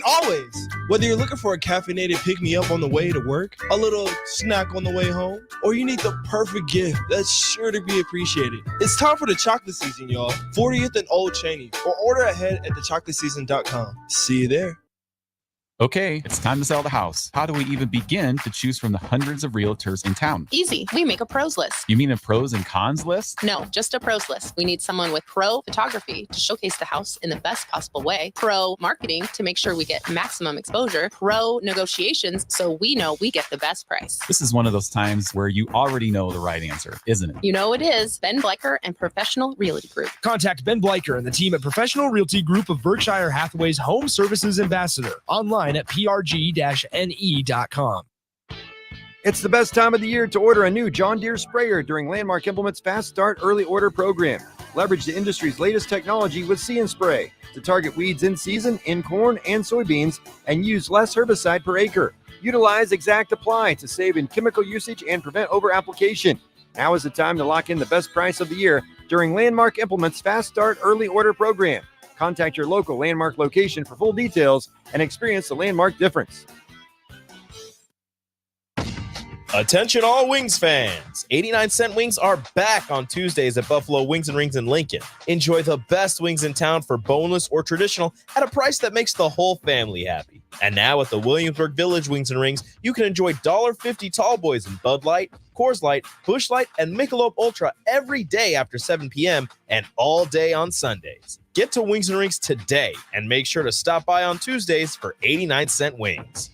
S4: always. Whether you're looking for a caffeinated pick-me-up on the way to work, a little snack on the way home, or you need the perfect gift that's sure to be appreciated, it's time for the chocolate season, y'all. 40th and Old Cheney, or order ahead at thechocolatseason.com. See you there.
S16: Okay, it's time to sell the house. How do we even begin to choose from the hundreds of realtors in town?
S26: Easy. We make a pros list.
S16: You mean a pros and cons list?
S26: No, just a pros list. We need someone with pro photography to showcase the house in the best possible way, pro marketing to make sure we get maximum exposure, pro negotiations so we know we get the best price.
S16: This is one of those times where you already know the right answer, isn't it?
S26: You know it is. Ben Bleicher and Professional Realty Group.
S1: Contact Ben Bleicher and the team at Professional Realty Group of Berkshire Hathaway's Home Services Ambassador online at prg-ne.com.
S27: It's the best time of the year to order a new John Deere sprayer during Landmark Implement's Fast Start Early Order program. Leverage the industry's latest technology with See & Spray to target weeds in season in corn and soybeans and use less herbicide per acre. Utilize Exact Apply to save in chemical usage and prevent over-application. Now is the time to lock in the best price of the year during Landmark Implement's Fast Start Early Order Program. Contact your local Landmark location for full details and experience the Landmark difference.
S1: Attention all Wings fans. 89-cent wings are back on Tuesdays at Buffalo Wings and Rings in Lincoln. Enjoy the best wings in town for boneless or traditional at a price that makes the whole family happy. And now at the Williamsburg Village Wings and Rings, you can enjoy $1.50 tall boys in Bud Light, Coors Light, Busch Light, and Michelob Ultra every day after 7 p.m. and all day on Sundays. Get to Wings and Rings today and make sure to stop by on Tuesdays for 89-cent wings.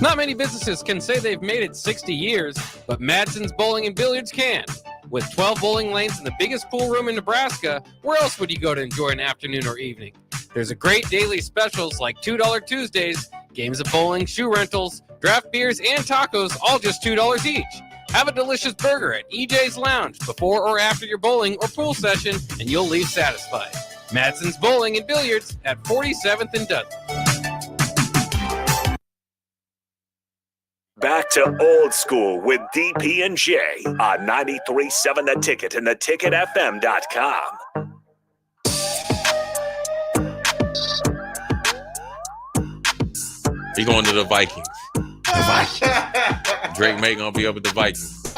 S12: Not many businesses can say they've made it 60 years, but Madsen's Bowling and Billiards can. With 12 bowling lanes and the biggest pool room in Nebraska, where else would you go to enjoy an afternoon or evening? There's a great daily specials like $2 Tuesdays, games of bowling, shoe rentals, draft beers, and tacos, all just $2 each. Have a delicious burger at EJ's Lounge before or after your bowling or pool session, and you'll leave satisfied. Madsen's Bowling and Billiards at 47th and Dudley.
S6: Back to Old School with DP and J on 93.7 The Ticket and theticketfm.com.
S9: He going to the Vikings. Drake May gonna be up with the Vikings.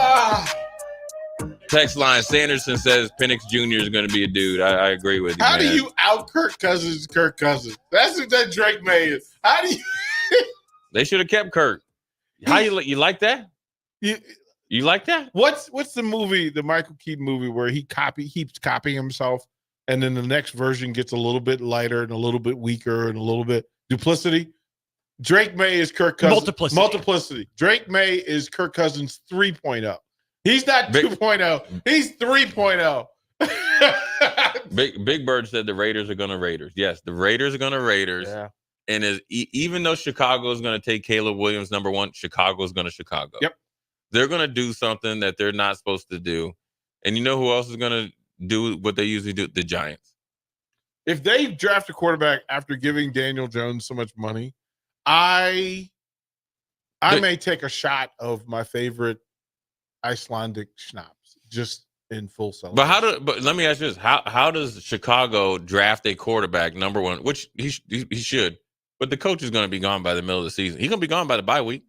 S9: Text line Sanderson says Penix Jr. is gonna be a dude. I agree with you.
S7: How
S9: man.
S7: do you out Kirk Cousins? Kirk Cousins. That's what that Drake May is. How do you?
S9: They should have kept Kirk. How you like that? You like that?
S7: What's the movie, the Michael Keaton movie where he keeps copying himself, and then the next version gets a little bit lighter and a little bit weaker and a little bit duplicity? Drake May is Kirk Cousins. Multiplicity. Drake May is Kirk Cousins 3.0. He's not 2.0. He's 3.0.
S9: Big Bird said the Raiders are gonna Raiders. Yes, the Raiders are gonna Raiders.
S7: Yeah.
S9: And even though Chicago is going to take Caleb Williams number one, Chicago is going to Chicago.
S7: Yep.
S9: They're going to do something that they're not supposed to do. And you know who else is going to do what they usually do? The Giants.
S7: If they draft a quarterback after giving Daniel Jones so much money, I may take a shot of my favorite Icelandic schnapps just in full celebration.
S9: But let me ask you this: How does Chicago draft a quarterback number one? Which he should. But the coach is going to be gone by the middle of the season. He's going to be gone by the bye week.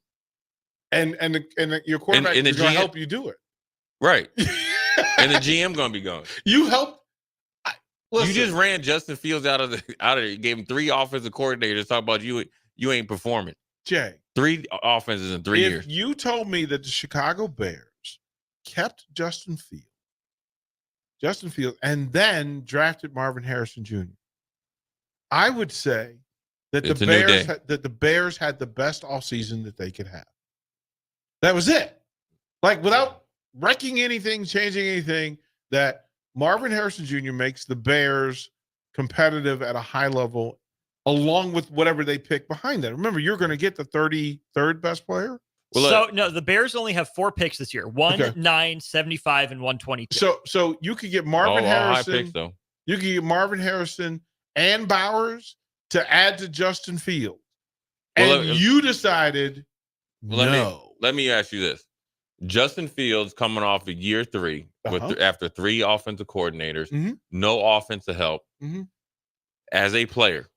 S7: And your quarterback is going to help you do it.
S9: Right. And the GM going to be gone.
S7: You helped.
S9: You just ran Justin Fields out of there. You gave him 3 offensive coordinators. Talk about you ain't performing.
S7: Jay.
S9: 3 offenses in 3 years.
S7: If you told me that the Chicago Bears kept Justin Fields, and then drafted Marvin Harrison Jr., I would say that the Bears had the best offseason that they could have. That was it. Like, without wrecking anything, changing anything, that Marvin Harrison Jr. makes the Bears competitive at a high level, along with whatever they pick behind that. Remember, you're going to get the 33rd best player.
S2: Well, no, the Bears only have 4 picks this year: 1, 9, 75, and 122.
S7: So you could get Marvin Harrison.
S9: High picks, though.
S7: You could get Marvin Harrison and Bowers to add to Justin Fields, and you decided no.
S9: Let me ask you this: Justin Fields coming off of year 3 after 3 offensive coordinators, no offensive help, as a player.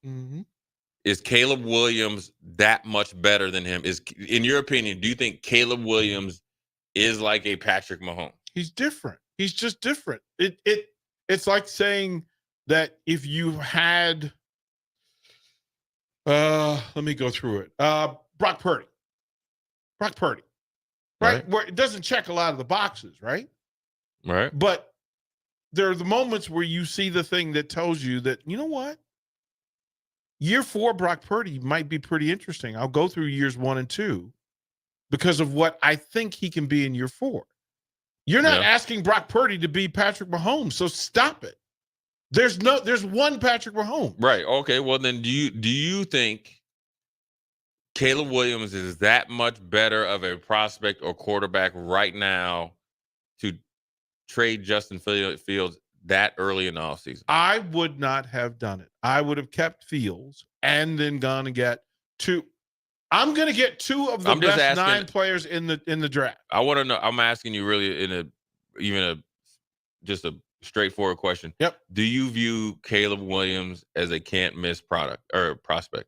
S9: Is Caleb Williams that much better than him? In your opinion, do you think Caleb Williams is like a Patrick Mahomes?
S7: He's different. He's just different. It's like saying that if you had, let me go through it. Brock Purdy, right? Where it doesn't check a lot of the boxes, right?
S9: Right.
S7: But there are the moments where you see the thing that tells you that, you know what? Year 4, Brock Purdy might be pretty interesting. I'll go through years 1 and 2 because of what I think he can be in year 4. You're not asking Brock Purdy to be Patrick Mahomes, so stop it. There's one Patrick Mahomes.
S9: Right. Okay. Well, then do you think Caleb Williams is that much better of a prospect or quarterback right now to trade Justin Fields that early in the offseason?
S7: I would not have done it. I would have kept Fields and then gone and get 2. I'm going to get two of the
S9: I'm just
S7: best
S9: asking-
S7: 9 players in the draft.
S9: I want to know. I'm asking you really just a straightforward question.
S7: Yep.
S9: Do you view Caleb Williams as a can't miss product or prospect?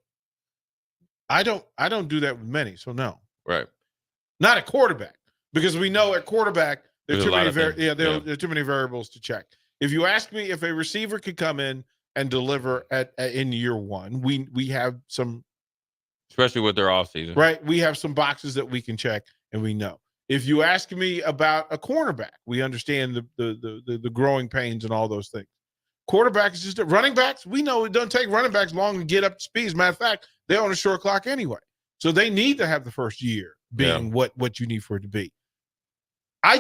S7: I don't do that with many, so no.
S9: Right.
S7: Not at quarterback, because we know at quarterback there are too many variables to check. If you ask me if a receiver could come in and deliver in year one, we have some,
S9: especially with their offseason.
S7: Right. We have some boxes that we can check, and we know. If you ask me about a cornerback, we understand the growing pains and all those things. Quarterback is just running backs. We know it doesn't take running backs long to get up to speed. As a matter of fact, they're on a short clock anyway. So they need to have the first year being what you need for it to be. I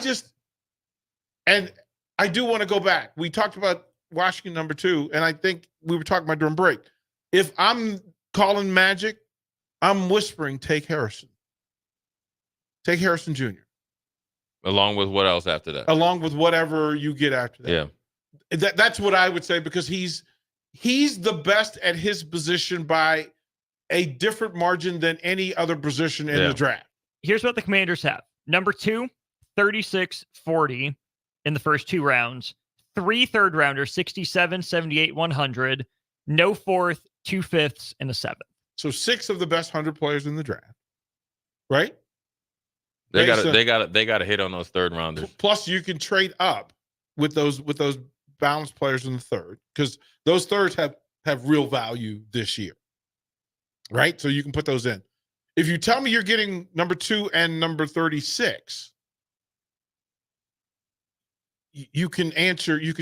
S7: do want to go back. We talked about Washington number 2, and I think we were talking about during break. If I'm calling magic, I'm whispering take Harrison. Take Harrison Jr.
S9: Along with what else after that?
S7: Along with whatever you get after that.
S9: Yeah.
S7: That's what I would say, because he's the best at his position by a different margin than any other position in the draft.
S2: Here's what the Commanders have. Number 2, 36-40 in the first 2 rounds. 3 third-rounders, 67, 78, 100. No 4th, 2 5ths, and a 7th.
S7: So 6 of the best 100 players in the draft, right?
S9: They got to hit on those third rounders.
S7: Plus, you can trade up with those balanced players in the third, because those thirds have real value this year, right? So you can put those in. If you tell me you're getting number 2 and number 36, you can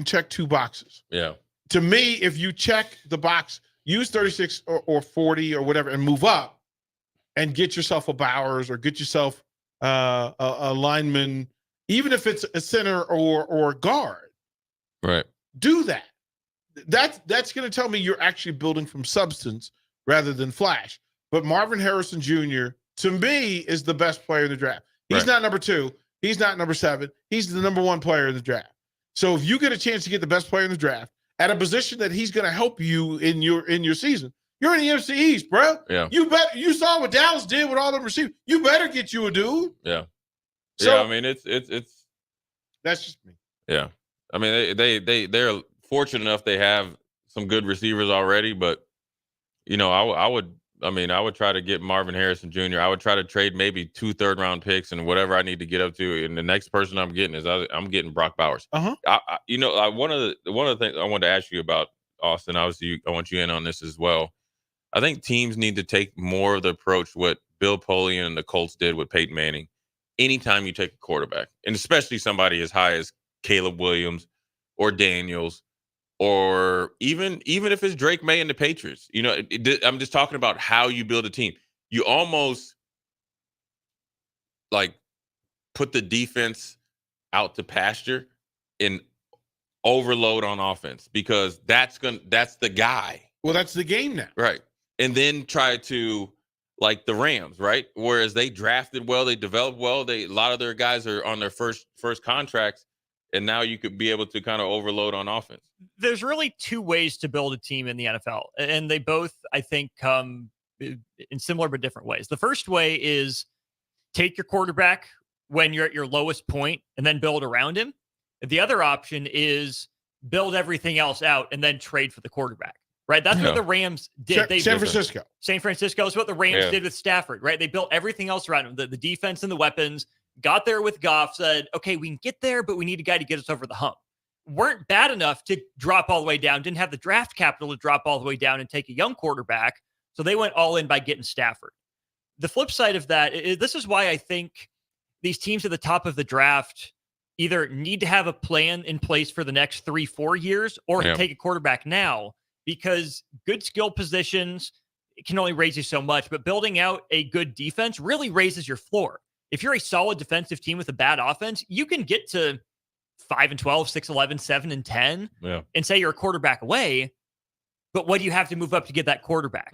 S7: check 2 boxes.
S9: Yeah.
S7: To me, if you check the box, use 36 or 40 or whatever and move up and get yourself a Bowers or get yourself a lineman, even if it's a center or a guard.
S9: Right.
S7: Do that. That's going to tell me you're actually building from substance rather than flash. But Marvin Harrison Jr., to me, is the best player in the draft. He's not number 2. He's not number 7. He's the number 1 player in the draft. So if you get a chance to get the best player in the draft at a position that he's going to help you in your season, you're in the NFC East, bro.
S9: Yeah.
S7: You saw what Dallas did with all the receivers. You better get you a dude.
S9: Yeah.
S7: So,
S9: yeah, I mean, it's
S7: that's just me.
S9: Yeah. I mean, they're fortunate enough they have some good receivers already, but I would try to get Marvin Harrison Jr. I would try to trade maybe 2 third-round picks and whatever I need to get up to. And the next person I'm getting is I'm getting Brock Bowers.
S7: Uh-huh.
S9: One of the things I wanted to ask you about, Austin, obviously I want you in on this as well. I think teams need to take more of the approach what Bill Polian and the Colts did with Peyton Manning. Anytime you take a quarterback, and especially somebody as high as Caleb Williams or Daniels, or even if it's Drake May and the Patriots, I'm just talking about how you build a team. You almost like put the defense out to pasture and overload on offense, because that's the guy.
S7: Well, that's the game now.
S9: Right. And then try to, like the Rams, right? Whereas they drafted well, they developed well. A lot of their guys are on their first contracts, and now you could be able to kind of overload on offense.
S2: There's really 2 ways to build a team in the NFL, and they both, I think, come in similar but different ways. The first way is take your quarterback when you're at your lowest point and then build around him. The other option is build everything else out and then trade for the quarterback. Right, that's what the Rams did.
S7: San Francisco
S2: is what the Rams did with Stafford. Right, they built everything else around him, the defense and the weapons. Got there with Goff, said, "Okay, we can get there, but we need a guy to get us over the hump." Weren't bad enough to drop all the way down. Didn't have the draft capital to drop all the way down and take a young quarterback, so they went all in by getting Stafford. The flip side of that, this is why I think these teams at the top of the draft either need to have a plan in place for the next 3-4 years, or take a quarterback now. Because good skill positions can only raise you so much, but building out a good defense really raises your floor. If you're a solid defensive team with a bad offense, you can get to 5-12, 6-11, 7-10, and say you're a quarterback away. But what do you have to move up to get that quarterback?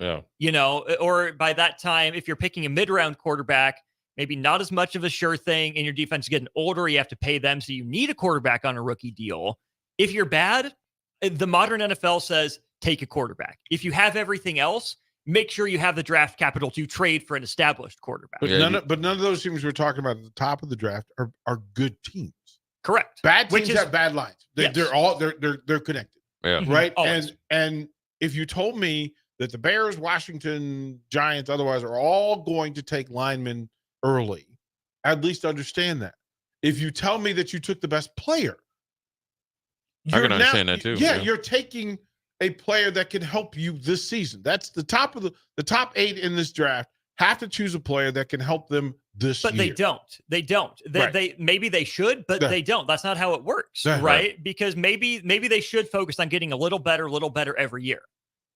S2: Or by that time, if you're picking a mid-round quarterback, maybe not as much of a sure thing, and your defense is getting older, you have to pay them, so you need a quarterback on a rookie deal. If you're bad, the modern NFL says, take a quarterback. If you have everything else, make sure you have the draft capital to trade for an established quarterback.
S7: But none of those teams we're talking about at the top of the draft are good teams.
S2: Correct.
S7: Bad teams have bad lines. They're all connected.
S9: Yeah.
S7: Right.
S2: Always.
S7: And if you told me that the Bears, Washington, Giants, otherwise are all going to take linemen early, I'd at least understand that. If you tell me that you took the best player,
S9: I can understand that too.
S7: Yeah, you're taking a player that can help you this season. That's the top of the top 8 in this draft have to choose a player that can help them this
S2: but
S7: year.
S2: They don't. They maybe they should, but they don't. That's not how it works, right? Because maybe they should focus on getting a little better every year.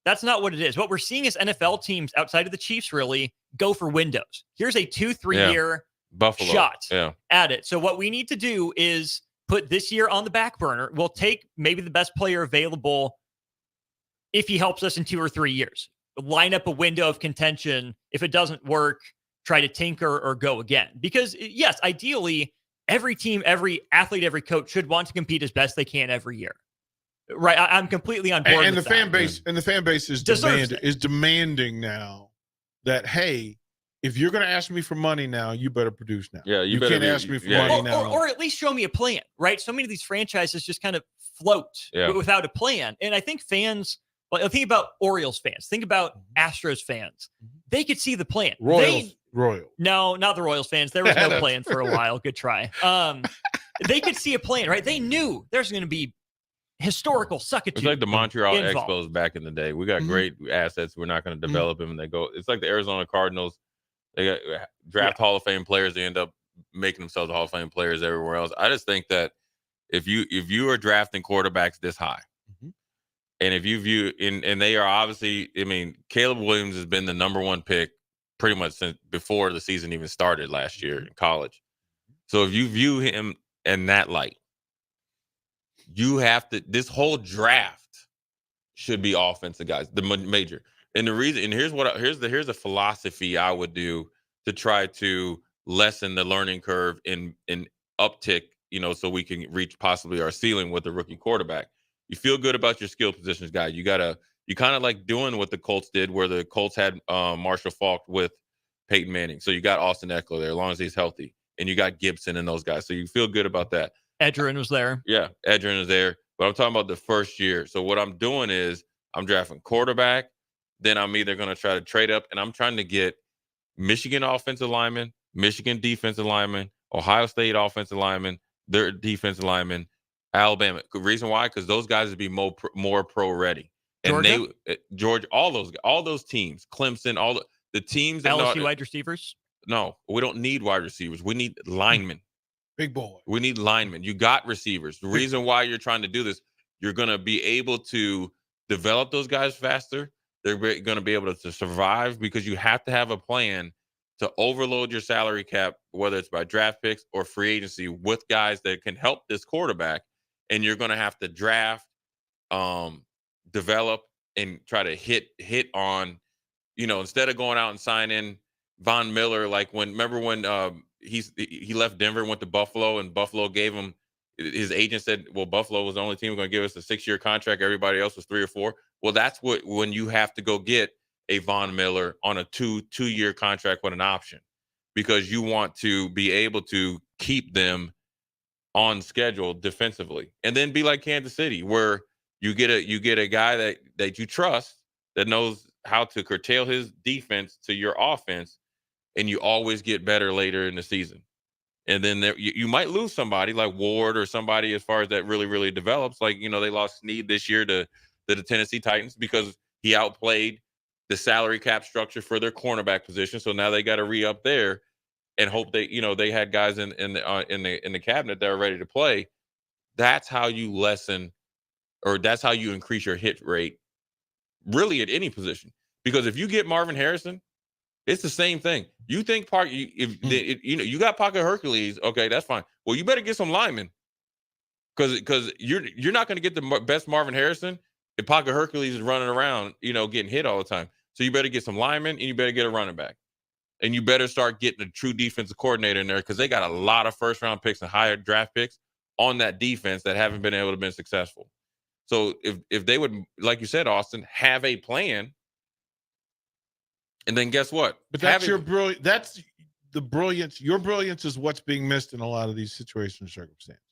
S2: That's not what it is. What we're seeing is NFL teams outside of the Chiefs really go for windows. Here's a 2-3 year
S9: Buffalo
S2: shot
S9: Yeah.
S2: at it. So what we need to do is put this year on the back burner. We'll take maybe the best player available if he helps us in 2 or 3 years. Line up a window of contention. If it doesn't work, try to tinker or go again. Because yes, ideally, every team, every athlete, every coach should want to compete as best they can every year. Right. I'm completely on board.
S7: And the
S2: with
S7: fan
S2: that.
S7: base and the fan base is demanding now that, hey, if you're going to ask me for money now, you better produce now.
S9: Yeah,
S7: you can't ask me for money now.
S2: Or at least show me a plan, right? So many of these franchises just kind of float without a plan. And I think fans, think about Orioles fans, think about Astros fans. They could see the plan.
S7: Royals.
S2: No, not the Royals fans. There was no plan for a while. Good try. They could see a plan, right? They knew there's going to be historical suckitude.
S9: It's like the Montreal
S2: involved.
S9: Expos back in the day. We got great assets. We're not going to develop them, and they go. It's like the Arizona Cardinals. They got draft Hall of Fame players. They end up making themselves Hall of Fame players everywhere else. I just think that if you are drafting quarterbacks this high, and if you view and they are obviously, I mean, Caleb Williams has been the number 1 pick pretty much since before the season even started last year in college. So if you view him in that light, you have to. This whole draft should be offensive guys, the major. And the reason, and here's a philosophy I would do to try to lessen the learning curve and uptick, so we can reach possibly our ceiling with the rookie quarterback. You feel good about your skill positions guy. You kind of like doing what the Colts did, where the Colts had Marshall Faulk with Peyton Manning. So you got Austin Eckler there, as long as he's healthy, and you got Gibson and those guys. So you feel good about that.
S2: Edgerrin was there.
S9: Yeah, Edgerrin is there. But I'm talking about the first year. So what I'm doing is I'm drafting quarterback. Then I'm either going to try to trade up, and I'm trying to get Michigan offensive lineman, Michigan defensive lineman, Ohio State offensive lineman, their defensive lineman, Alabama. The reason why? Because those guys would be more pro ready. And Georgia, all those teams, Clemson, all the teams.
S2: LSU wide receivers?
S9: No, we don't need wide receivers. We need linemen.
S7: Big boy.
S9: We need linemen. You got receivers. The reason why you're trying to do this, you're going to be able to develop those guys faster. They're going to be able to survive because you have to have a plan to overload your salary cap, whether it's by draft picks or free agency, with guys that can help this quarterback. And you're going to have to draft, develop, and try to hit on, instead of going out and signing Von Miller, like remember when he left Denver and went to Buffalo, and Buffalo gave him, his agent said, well, Buffalo was the only team going to give us a 6-year contract. Everybody else was 3 or 4. Well, that's when you have to go get a Von Miller on a two-year contract with an option, because you want to be able to keep them on schedule defensively, and then be like Kansas City, where you get a guy that you trust, that knows how to curtail his defense to your offense, and you always get better later in the season. And then you might lose somebody like Ward or somebody as far as that really, really develops. Like, they lost Snead this year to the Tennessee Titans because he outplayed the salary cap structure for their cornerback position. So now they got to re-up there and hope they had guys in the cabinet that are ready to play. That's how you lessen, or that's how you increase your hit rate, really, at any position. Because if you get Marvin Harrison, it's the same thing. You think you got Pocket Hercules, okay, that's fine. Well, you better get some linemen, because you're not going to get the best Marvin Harrison if Pocket Hercules is running around, getting hit all the time. So you better get some linemen, and you better get a running back, and you better start getting a true defensive coordinator in there, because they got a lot of first-round picks and higher draft picks on that defense that haven't been able to be successful. So if they would, like you said, Austin, have a plan, And then guess what?
S7: But that's your brilliant. That's the brilliance. Your brilliance is what's being missed in a lot of these situations and circumstances.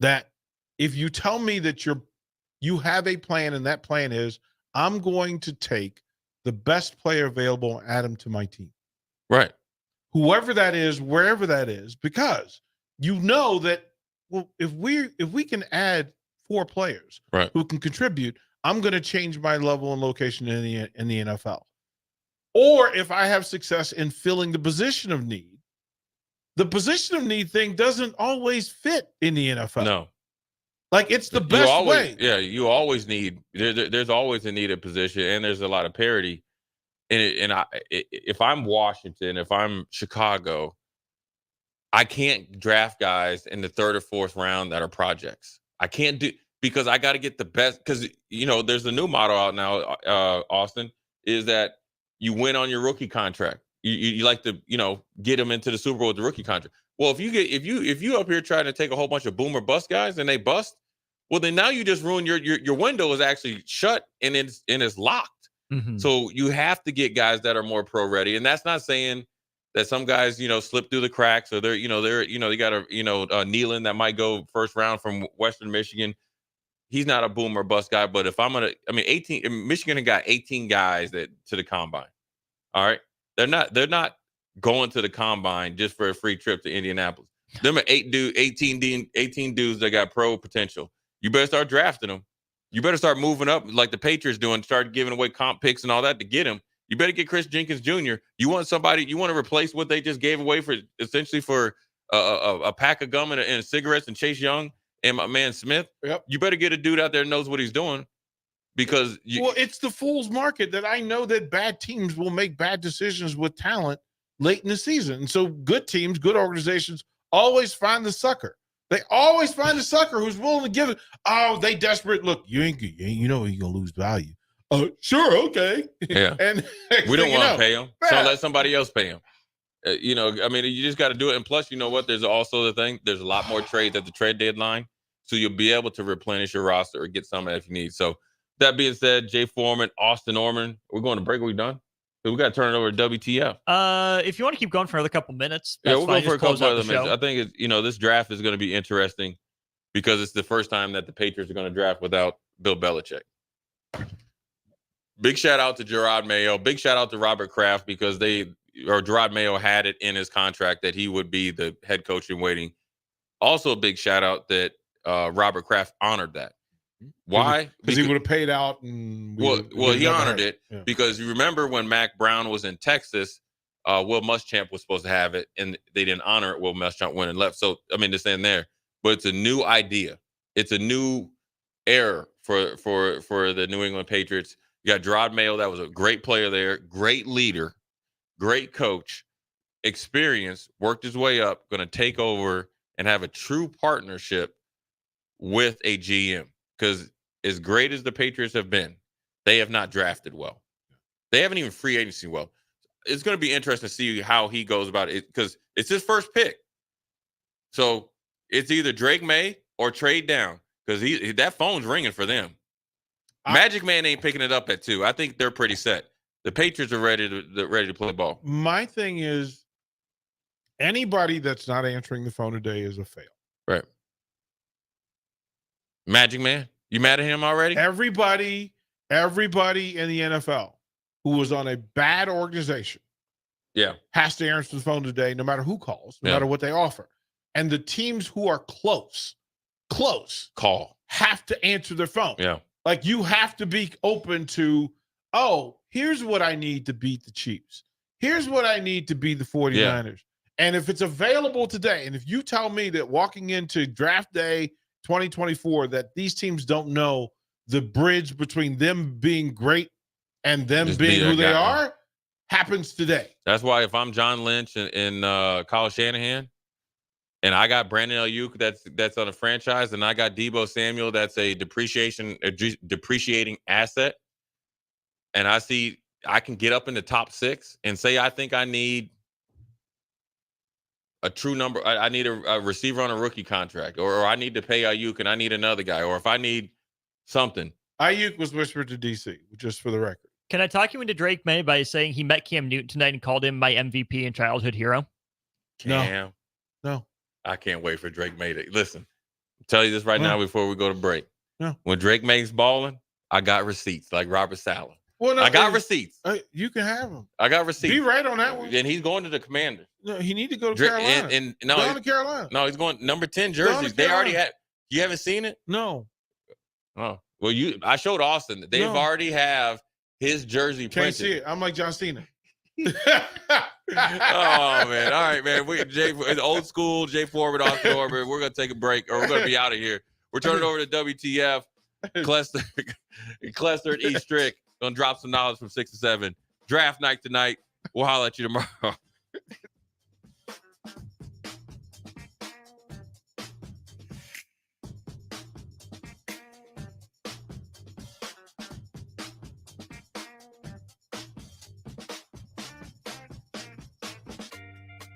S7: That if you tell me that you have a plan and that plan is I'm going to take the best player available and add him to my team.
S9: Right.
S7: Whoever that is, wherever that is, because you know that if we can add 4 players who can contribute, I'm going to change my level and location in the NFL. Or if I have success in filling the position of need thing doesn't always fit in the NFL.
S9: No.
S7: Like it's the best way.
S9: Yeah, you always need there's always a needed position, and there's a lot of parity. If I'm Washington, if I'm Chicago, I can't draft guys in the 3rd or 4th round that are projects. I can't do because I got to get the best. Because there's a new motto out now, Austin, is that you win on your rookie contract. You like to get them into the Super Bowl with the rookie contract. Well, if you up here trying to take a whole bunch of boomer bust guys and they bust, well then now you just ruin your window is actually shut and it's locked. Mm-hmm. So you have to get guys that are more pro ready, and that's not saying that some guys slip through the cracks or you got a Nealon that might go 1st round from Western Michigan. He's not a boomer bust guy, but if I'm gonna, Michigan got 18 guys to the combine. All right, they're not going to the combine just for a free trip to Indianapolis. Them are 18 dudes that got pro potential. You better start drafting them. You better start moving up like the Patriots doing, start giving away comp picks and all that to get him. You better get Chris Jenkins Jr. You want to replace what they just gave away for essentially for a pack of gum and cigarettes and Chase Young and my man Smith.
S7: Yep.
S9: You better get a dude out there that knows what he's doing because
S7: it's the fool's market that I know that bad teams will make bad decisions with talent late in the season. And so good teams, good organizations always find the sucker. They always find a sucker who's willing to give it. Oh, they desperate. Look, you ain't you're going to lose value. Sure. Okay.
S9: Yeah.
S7: And
S9: we don't want to pay them. So let somebody else pay them. You just got to do it. And plus, you know what? There's also the thing. There's a lot more trades at the trade deadline. So you'll be able to replenish your roster or get something if you need. So that being said, Jay Foreman, Austin Orman, we're going to break. Are we done? We got to turn it over to WTF.
S2: If you want to keep going for another couple minutes,
S9: we'll go for a couple other minutes. I think this draft is going to be interesting because it's the first time that the Patriots are going to draft without Bill Belichick. Big shout out to Gerard Mayo. Big shout out to Robert Kraft because Gerard Mayo had it in his contract that he would be the head coach in waiting. Also, a big shout out that Robert Kraft honored that. Why?
S7: Because he would have paid out. And
S9: he honored it because you remember when Mac Brown was in Texas, Will Muschamp was supposed to have it, and they didn't honor it. Will Muschamp went and left. So just saying there, but it's a new idea. It's a new era for the New England Patriots. You got Gerard Mayo, that was a great player there, great leader, great coach, experience, worked his way up, going to take over and have a true partnership with a GM. Because as great as the Patriots have been, they have not drafted well. They haven't even free agency well. It's going to be interesting to see how he goes about it because it's his first pick. So it's either Drake May or trade down because that phone's ringing for them. Magic Man ain't picking it up at 2. I think they're pretty set. The Patriots are ready to play ball.
S7: My thing is anybody that's not answering the phone today is a fail.
S9: Right. Magic Man, you mad at him already?
S7: Everybody in the NFL who was on a bad organization has to answer the phone today, no matter who calls, no matter what they offer. And the teams who are close have to answer their phone.
S9: Yeah.
S7: Like you have to be open to, here's what I need to beat the Chiefs. Here's what I need to beat the 49ers. Yeah. And if it's available today, and if you tell me that walking into draft day 2024 that these teams don't know the bridge between them being great and them just being who they are happens today.
S9: That's why if I'm John Lynch and Kyle Shanahan and I got Brandon Ayuk that's on a franchise and I got Deebo Samuel that's a depreciating asset and I see I can get up in the top 6 and say I think I need a true number. I need a receiver on a rookie contract, or I need to pay Ayuk and I need another guy, or if I need something.
S7: Ayuk was whispered to DC, just for the record.
S2: Can I talk you into Drake May by saying he met Cam Newton tonight and called him my MVP and childhood hero?
S9: Cam.
S7: No.
S9: I can't wait for Drake May to listen. I'll tell you this right now before we go to break.
S7: No.
S9: When Drake May's balling, I got receipts like Robert Saleh.
S7: Well, no,
S9: I got receipts.
S7: You can have them.
S9: I got receipts.
S7: Be right on that one.
S9: And he's going to the Commanders.
S7: No, he need to go to Carolina.
S9: And no,
S7: Going to Carolina.
S9: No, he's going number 10
S7: Going
S9: jerseys.
S7: to
S9: They already
S7: Carolina.
S9: had. You haven't seen it?
S7: No.
S9: Oh, well, I showed Austin. They've
S7: No.
S9: already have his jersey
S7: Can't
S9: printed.
S7: see it. I'm like John Cena.
S9: Oh man! All right, man. It's old school. Jay Foreman, Austin Orman. We're gonna take a break, or we're gonna be out of here. We're turning over to WTF. Clester and E Strick gonna drop some knowledge from 6 to 7. Draft night tonight. We'll holler at you tomorrow.